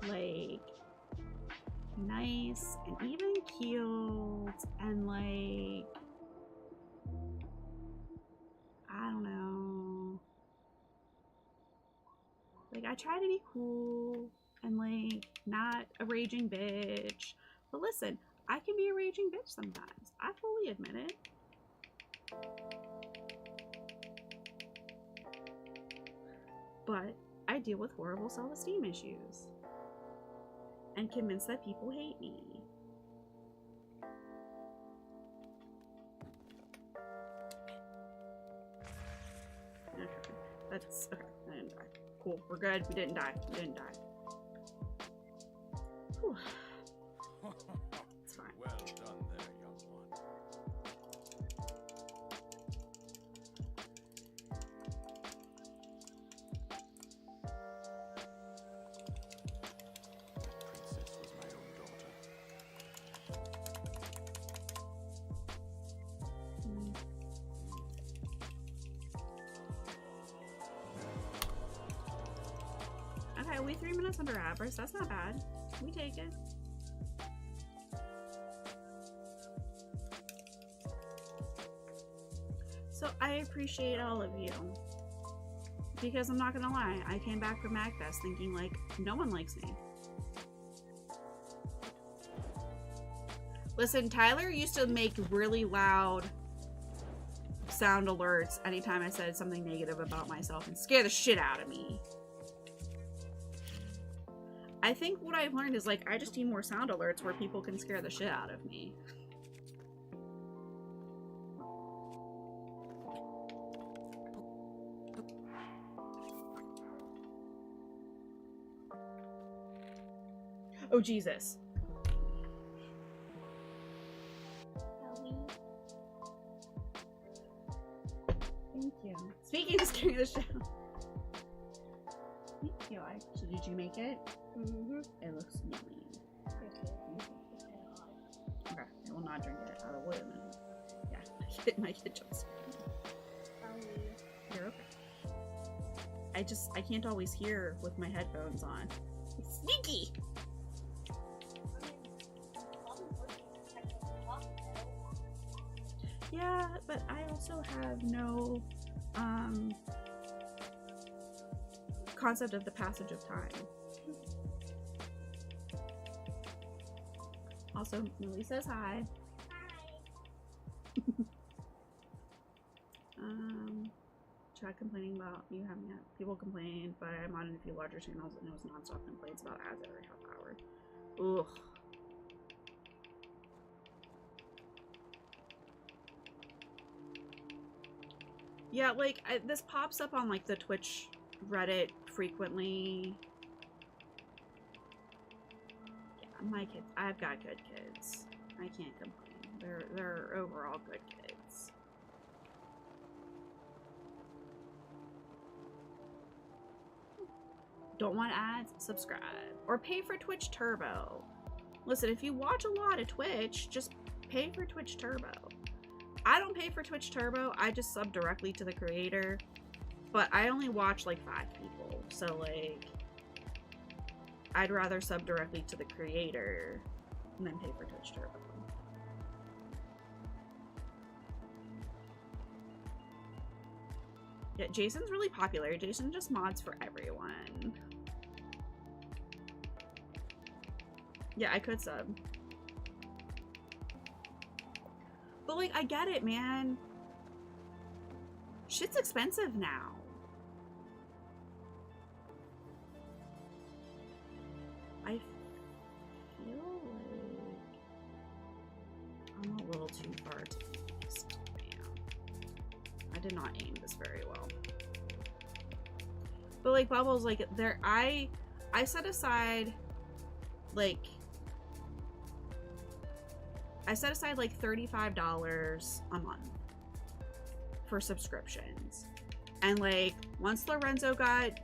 like nice and even keeled and like, I don't know, like I try to be cool and like not a raging bitch, but listen, I can be a raging bitch sometimes. I fully admit it. But I deal with horrible self-esteem issues and convinced that people hate me. Okay, that's okay. I didn't die. Cool, we're good. We didn't die. We didn't die. Whew. It's fine. Well done there, young one. Princess was my own daughter. Okay, we 3 minutes under average. That's not bad. We take it. So I appreciate all of you. Because I'm not gonna lie, I came back from MagFest thinking like, no one likes me. Listen, Tyler used to make really loud sound alerts anytime I said something negative about myself and scare the shit out of me. I think what I've learned is like, I just need more sound alerts where people can scare the shit out of me. Oh, Jesus. Thank you. Speaking of scaring the shit out. Thank you. So did you make it? Mm-hmm. It looks yummy. Okay, I will not drink it. I will in a minute. Yeah, my kid jumps. You're okay. I can't always hear with my headphones on. It's sneaky! Yeah, but I also have no concept of the passage of time. Also, Millie says hi. Try complaining about you having had people complain, but I'm on a few larger channels and it was non-stop complaints about ads every half hour. Ugh. Yeah, like, this pops up on, like, the Twitch Reddit frequently. Yeah, my kids, I've got good kids. I can't complain. They're overall good kids. Don't want ads? Subscribe. Or pay for Twitch Turbo. Listen, if you watch a lot of Twitch, just pay for Twitch Turbo. I don't pay for Twitch Turbo, I just sub directly to the creator, but I only watch like 5 people, so like, I'd rather sub directly to the creator and then pay for Twitch Turbo. Yeah, Jason's really popular. Jason just mods for everyone. Yeah, I could sub. But, like, I get it, man. Shit's expensive now. I feel like I'm a little too far to east. I did not aim this very well. But, like, Bubbles, like, there, I set aside, like, I set aside like $35 a month for subscriptions. And like once Lorenzo got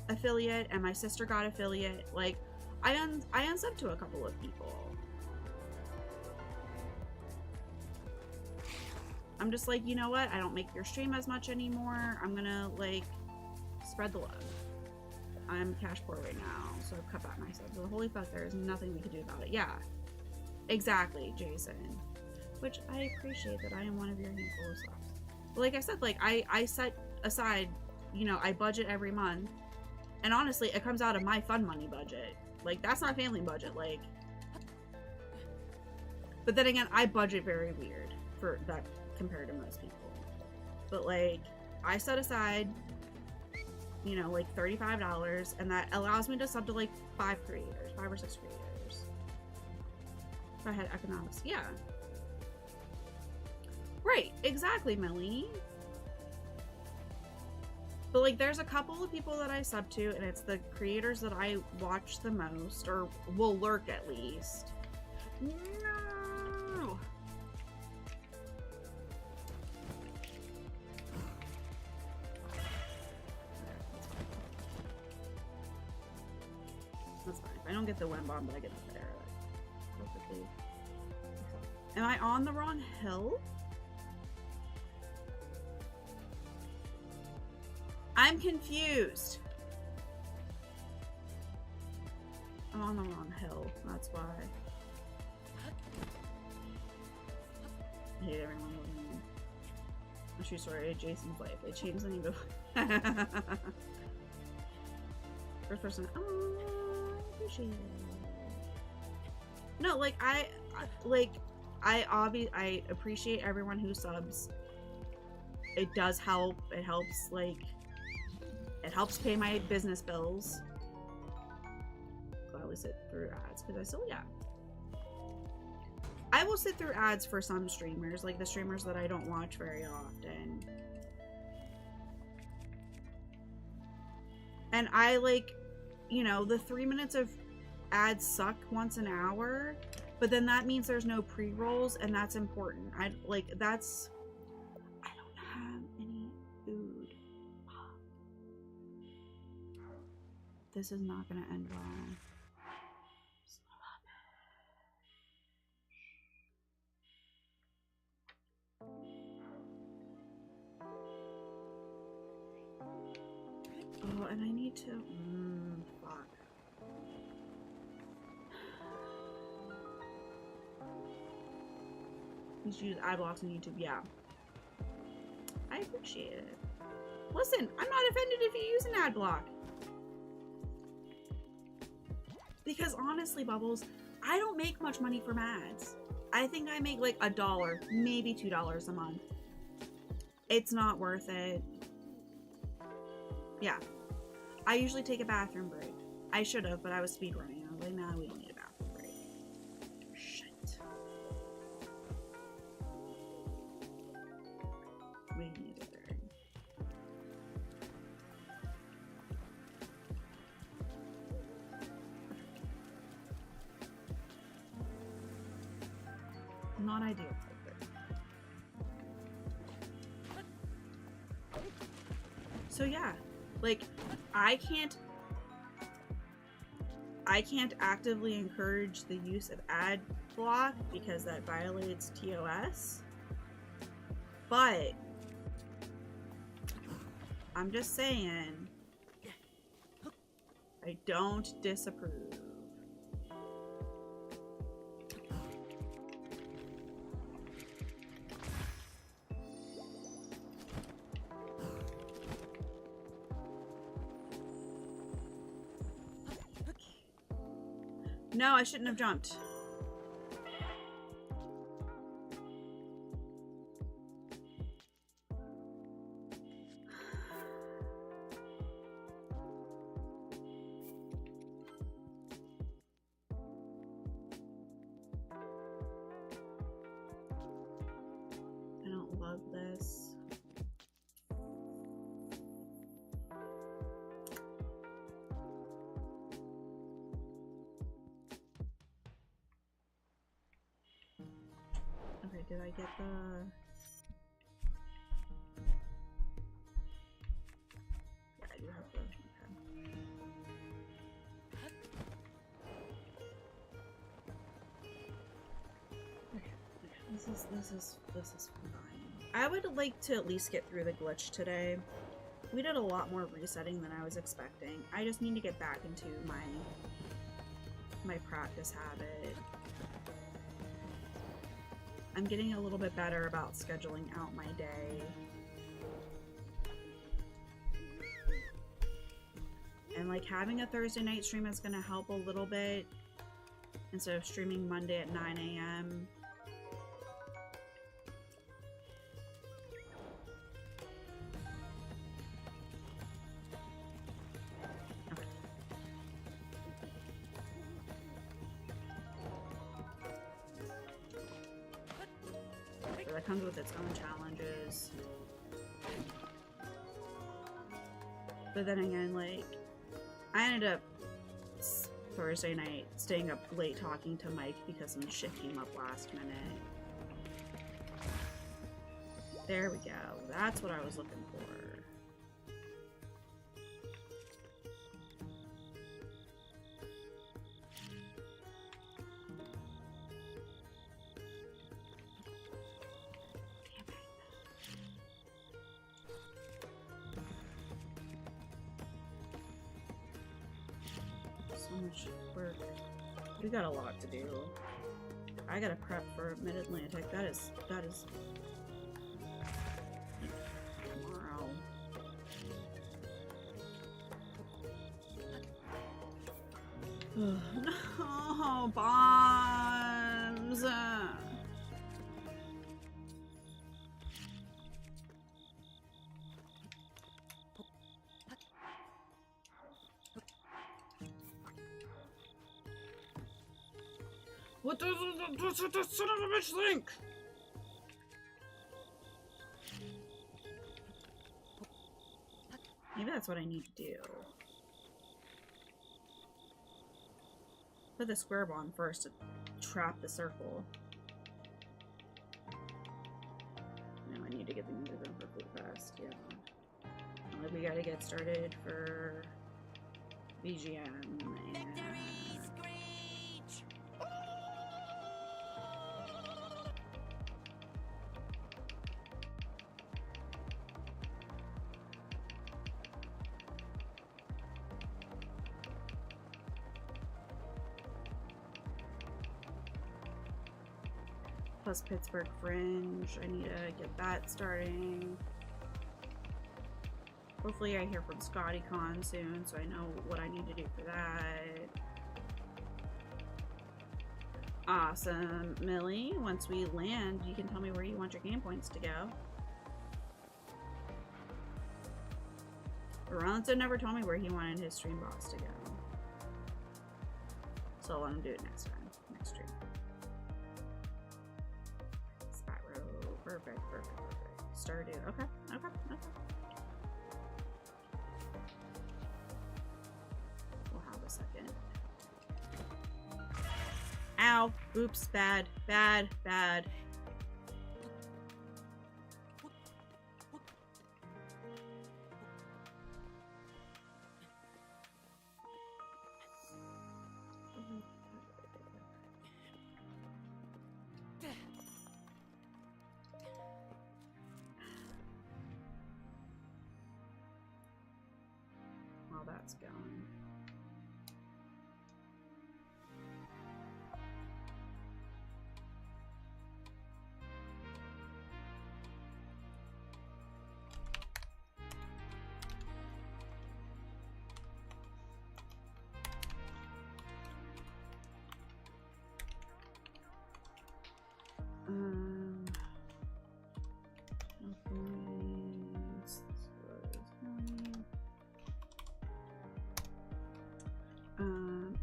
affiliate and my sister got affiliate, like I unsubbed to a couple of people. I'm just like, you know what? I don't make your stream as much anymore. I'm gonna like spread the love. I'm cash poor right now, so I've cut back my subs. So holy fuck, there's nothing we can do about it. Yeah, exactly, Jason. Which I appreciate that I am one of your handful of subs. But like I said, like I set aside, you know, I budget every month, and honestly, it comes out of my fun money budget. Like that's not family budget, like. But then again, I budget very weird for that compared to most people. But like, I set aside, you know, like $35, and that allows me to sub to like 5 or 6 creators. If I had economics, yeah. Right, exactly, Millie. But like, there's a couple of people that I sub to, and it's the creators that I watch the most, or will lurk at least. No. That's fine. I don't get the wind bomb, but I get the arrow. Perfectly. Am I on the wrong hill? I'm confused. I'm on the wrong hill. That's why. I hate everyone living in a true story of Jason's life. They changed the name to first person. Oh, I appreciate it. No, like I appreciate everyone who subs. It does help. It helps, like, it helps pay my business bills. So I would sit through ads because I still, yeah. I will sit through ads for some streamers, like the streamers that I don't watch very often. And I, like, you know, the 3 minutes of ads suck once an hour, but then that means there's no pre-rolls, and that's important. I don't have any food. This is not gonna end well. Oh, and I need to. Fuck. You should use ad blocks on YouTube. Yeah. I appreciate it. Listen, I'm not offended if you use an ad block. Because honestly, Bubbles, I don't make much money from ads. I think I make like $1, maybe $2 a month. It's not worth it. Yeah. I usually take a bathroom break. I should have, but I was speedrunning. I was like, nah, we don't need a bathroom break. Shit. We need a third. Not ideal. So yeah, like I can't actively encourage the use of ad block because that violates TOS. But I'm just saying, I don't disapprove. No, I shouldn't have jumped. I don't love this. Okay, did I get the... Yeah, I do have the... Okay. This is fine. I would like to at least get through the glitch today. We did a lot more resetting than I was expecting. I just need to get back into my practice habit. I'm getting a little bit better about scheduling out my day. And like having a Thursday night stream is gonna help a little bit instead of streaming Monday at 9 a.m. That comes with its own challenges. But then again, like, I ended up Thursday night staying up late talking to Mike because some shit came up last minute. There we go. That's what I was looking for. Much work. We got a lot to do. I gotta prep for Mid-Atlantic. That is tomorrow. No, bombs. What the son of a bitch think? Maybe that's what I need to do. Put the square bond first to trap the circle. Now I need to get the music done for Food Fest, yeah. Like we gotta get started for BGM and... Plus Pittsburgh Fringe. I need to get that starting. Hopefully I hear from Scotty Con soon, so I know what I need to do for that. Awesome. Millie, once we land, you can tell me where you want your game points to go. Rollins never told me where he wanted his stream boss to go. So I'll let him do it next time. Next stream. Perfect. Stardew. Okay. We'll have a second. Ow! Oops, bad. While that's going.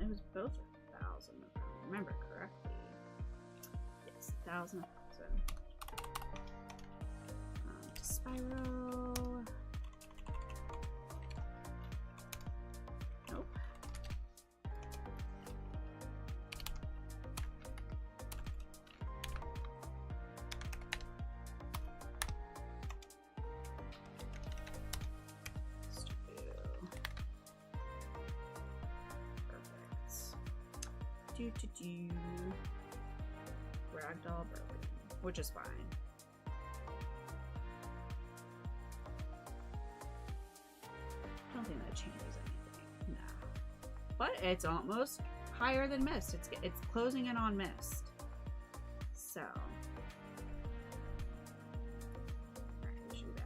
It was both 1,000, if I remember correctly. Yes, 1,000. Spyro. Nope. Ragdoll Berlin, which is fine. I don't think that changes anything. No. But it's almost higher than Mist. It's closing in on Mist. So. Alright, we should be back.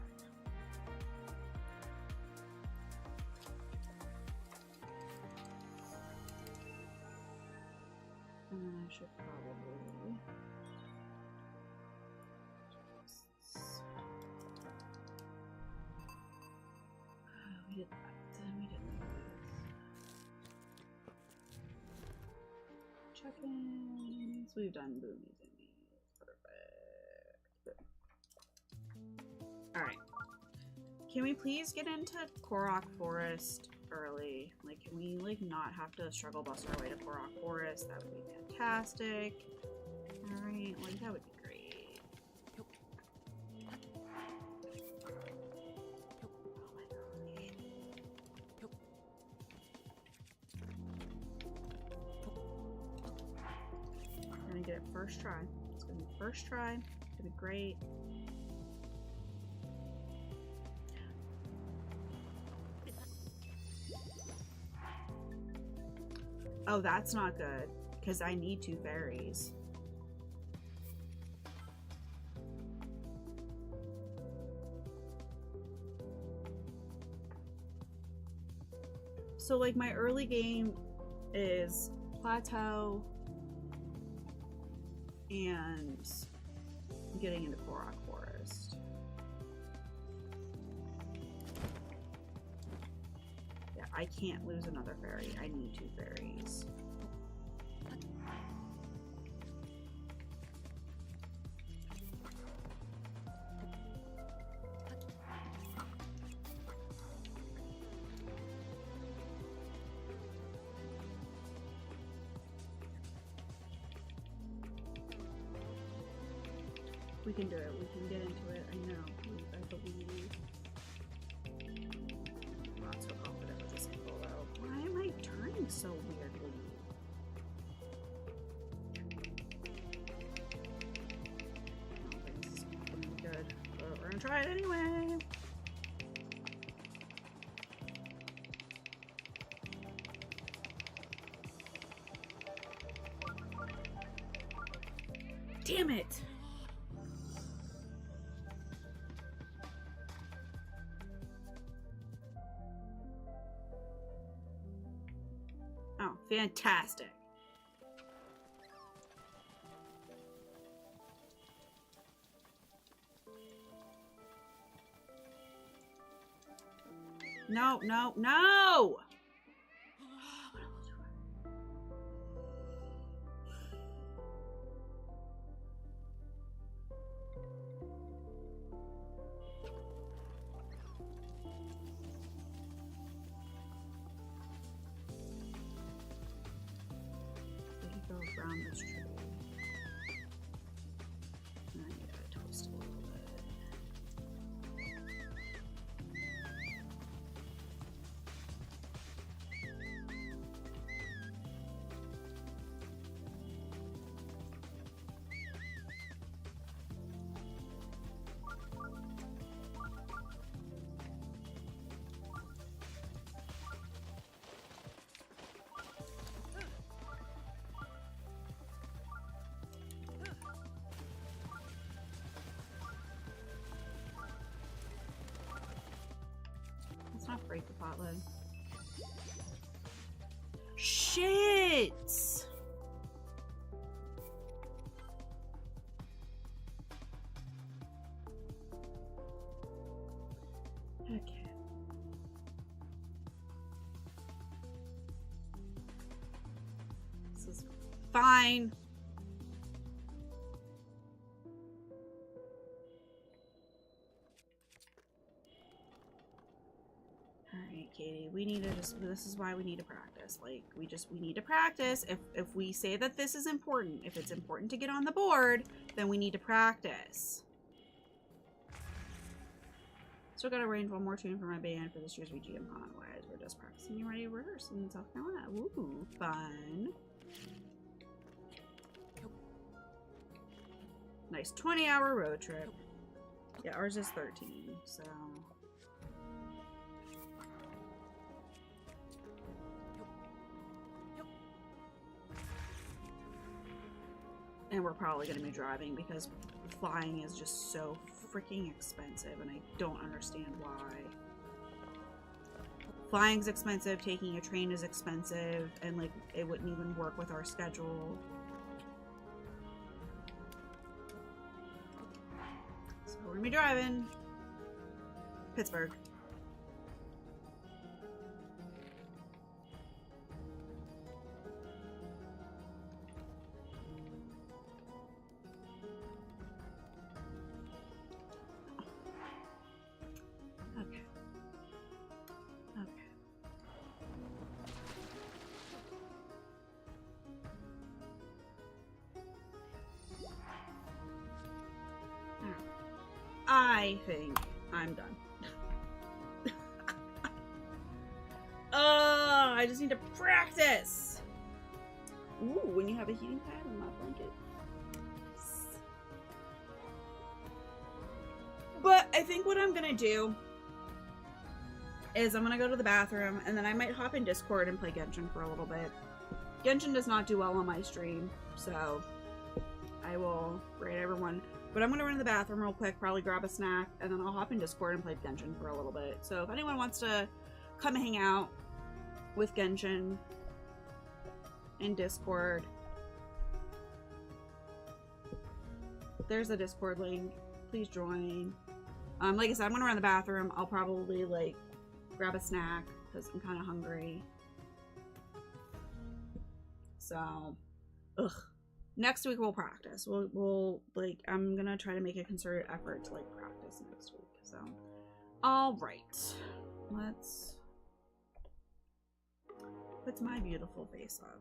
I should probably. We did that. Then we did this. Check-ins. We've done boomies and these. Perfect. Alright. Can we please get into Korok Forest early? Like, can we, like, not have to struggle bust our way to Korok Forest? That would be fantastic. Alright, like, that would be great. We're gonna get it first try. It's gonna be first try. It's gonna be great. Oh, that's not good, because I need 2 fairies. So, like, my early game is Plateau and getting into Korok Forest. Yeah, I can't lose another fairy. I need 2 fairies. We can do it. We can get into it. I know. I believe. I'm not so confident with this angle though. Why am I turning so weirdly? I don't think this is gonna be good. But we're gonna try it anyway. Damn it! Oh, fantastic. No, no, no! Go around this tree. And I need to twist a little bit. Let's not break the pot lid. Shit! Okay. This is fine. Alright, Katie, we need to this is why we need to practice. Like, we need to practice. If we say that this is important, if it's important to get on the board, then we need to practice. Still gotta arrange one more tune for my band for this year's VGM Con. Otherwise, we're just practicing you ready to rehearse in South Carolina. Woo, fun. Nice 20-hour road trip. Yeah, ours is 13, so... And we're probably going to be driving because flying is just so freaking expensive, and I don't understand why. Flying's expensive, taking a train is expensive, and like it wouldn't even work with our schedule. So we're gonna be driving Pittsburgh. I think I'm done. I just need to practice. Ooh, when you have a heating pad and not blanket. But I think what I'm gonna do is I'm gonna go to the bathroom and then I might hop in Discord and play Genshin for a little bit. Genshin does not do well on my stream, so I will raid everyone. But I'm going to run to the bathroom real quick, probably grab a snack, and then I'll hop in Discord and play Genshin for a little bit. So if anyone wants to come hang out with Genshin in Discord, there's a Discord link. Please join. Like I said, I'm going to run to the bathroom. I'll probably, like, grab a snack because I'm kind of hungry. So, ugh. Next week we'll practice. We'll like, I'm gonna try to make a concerted effort to like practice next week. So, all right, let's put my beautiful face up.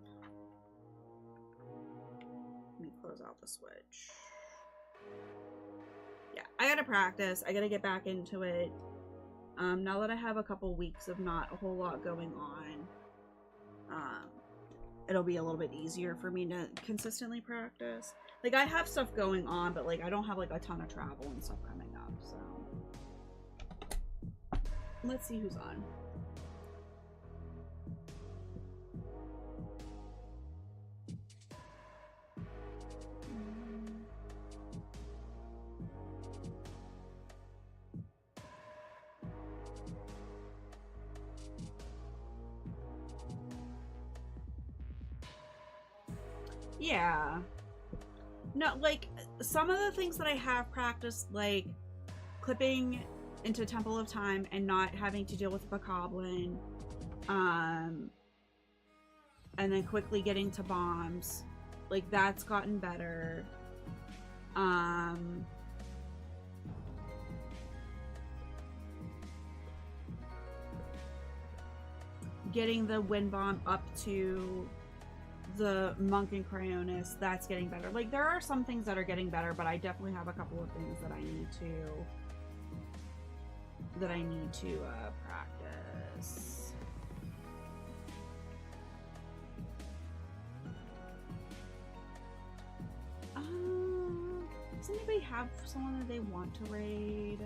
Let me close out the Switch. Yeah, I gotta practice. I gotta get back into it. Now that I have a couple weeks of not a whole lot going on, it'll be a little bit easier for me to consistently practice. Like, I have stuff going on, but like I don't have like a ton of travel and stuff coming up, so let's see who's on. Yeah. No, like, some of the things that I have practiced, like, clipping into Temple of Time and not having to deal with Bokoblin, and then quickly getting to bombs, like, that's gotten better. Getting the wind bomb up to the Monk and Cryonis, that's getting better. Like, there are some things that are getting better, but I definitely have a couple of things that I need to practice. Does anybody have someone that they want to raid?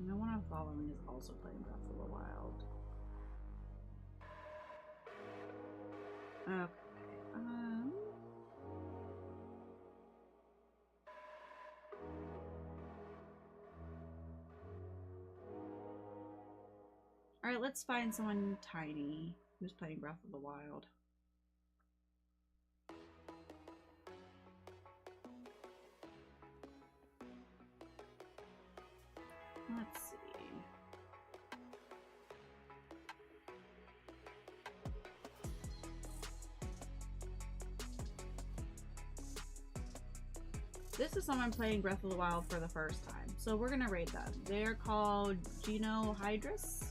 No one I'm following is also playing Breath of the Wild. Okay. Alright, let's find someone tiny who's playing Breath of the Wild. Let's see. This is someone playing Breath of the Wild for the first time, so we're gonna raid them. They're called Hydrus.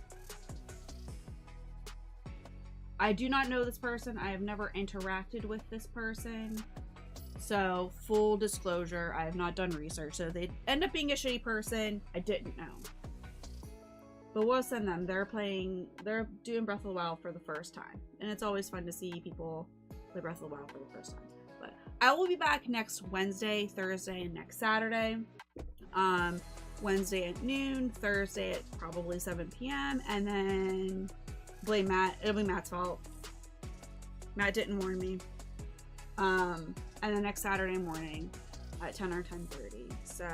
I do not know this person. I have never interacted with this person. So, full disclosure, I have not done research. So, if they end up being a shitty person, I didn't know. But we'll send them. They're doing Breath of the Wild for the first time. And it's always fun to see people play Breath of the Wild for the first time. But I will be back next Wednesday, Thursday, and next Saturday. Wednesday at noon, Thursday at probably 7 p.m. And then blame Matt. It'll be Matt's fault. Matt didn't warn me. And then next Saturday morning at 10 or 10:30. So,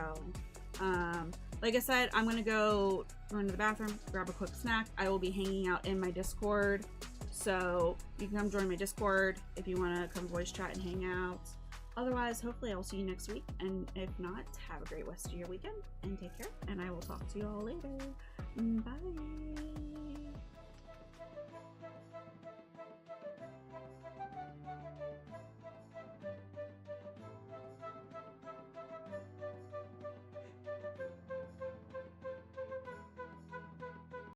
like I said, I'm going to go run to the bathroom, grab a quick snack. I will be hanging out in my Discord. So you can come join my Discord if you want to come voice chat and hang out. Otherwise, hopefully I'll see you next week. And if not, have a great rest of your weekend and take care. And I will talk to you all later. Bye.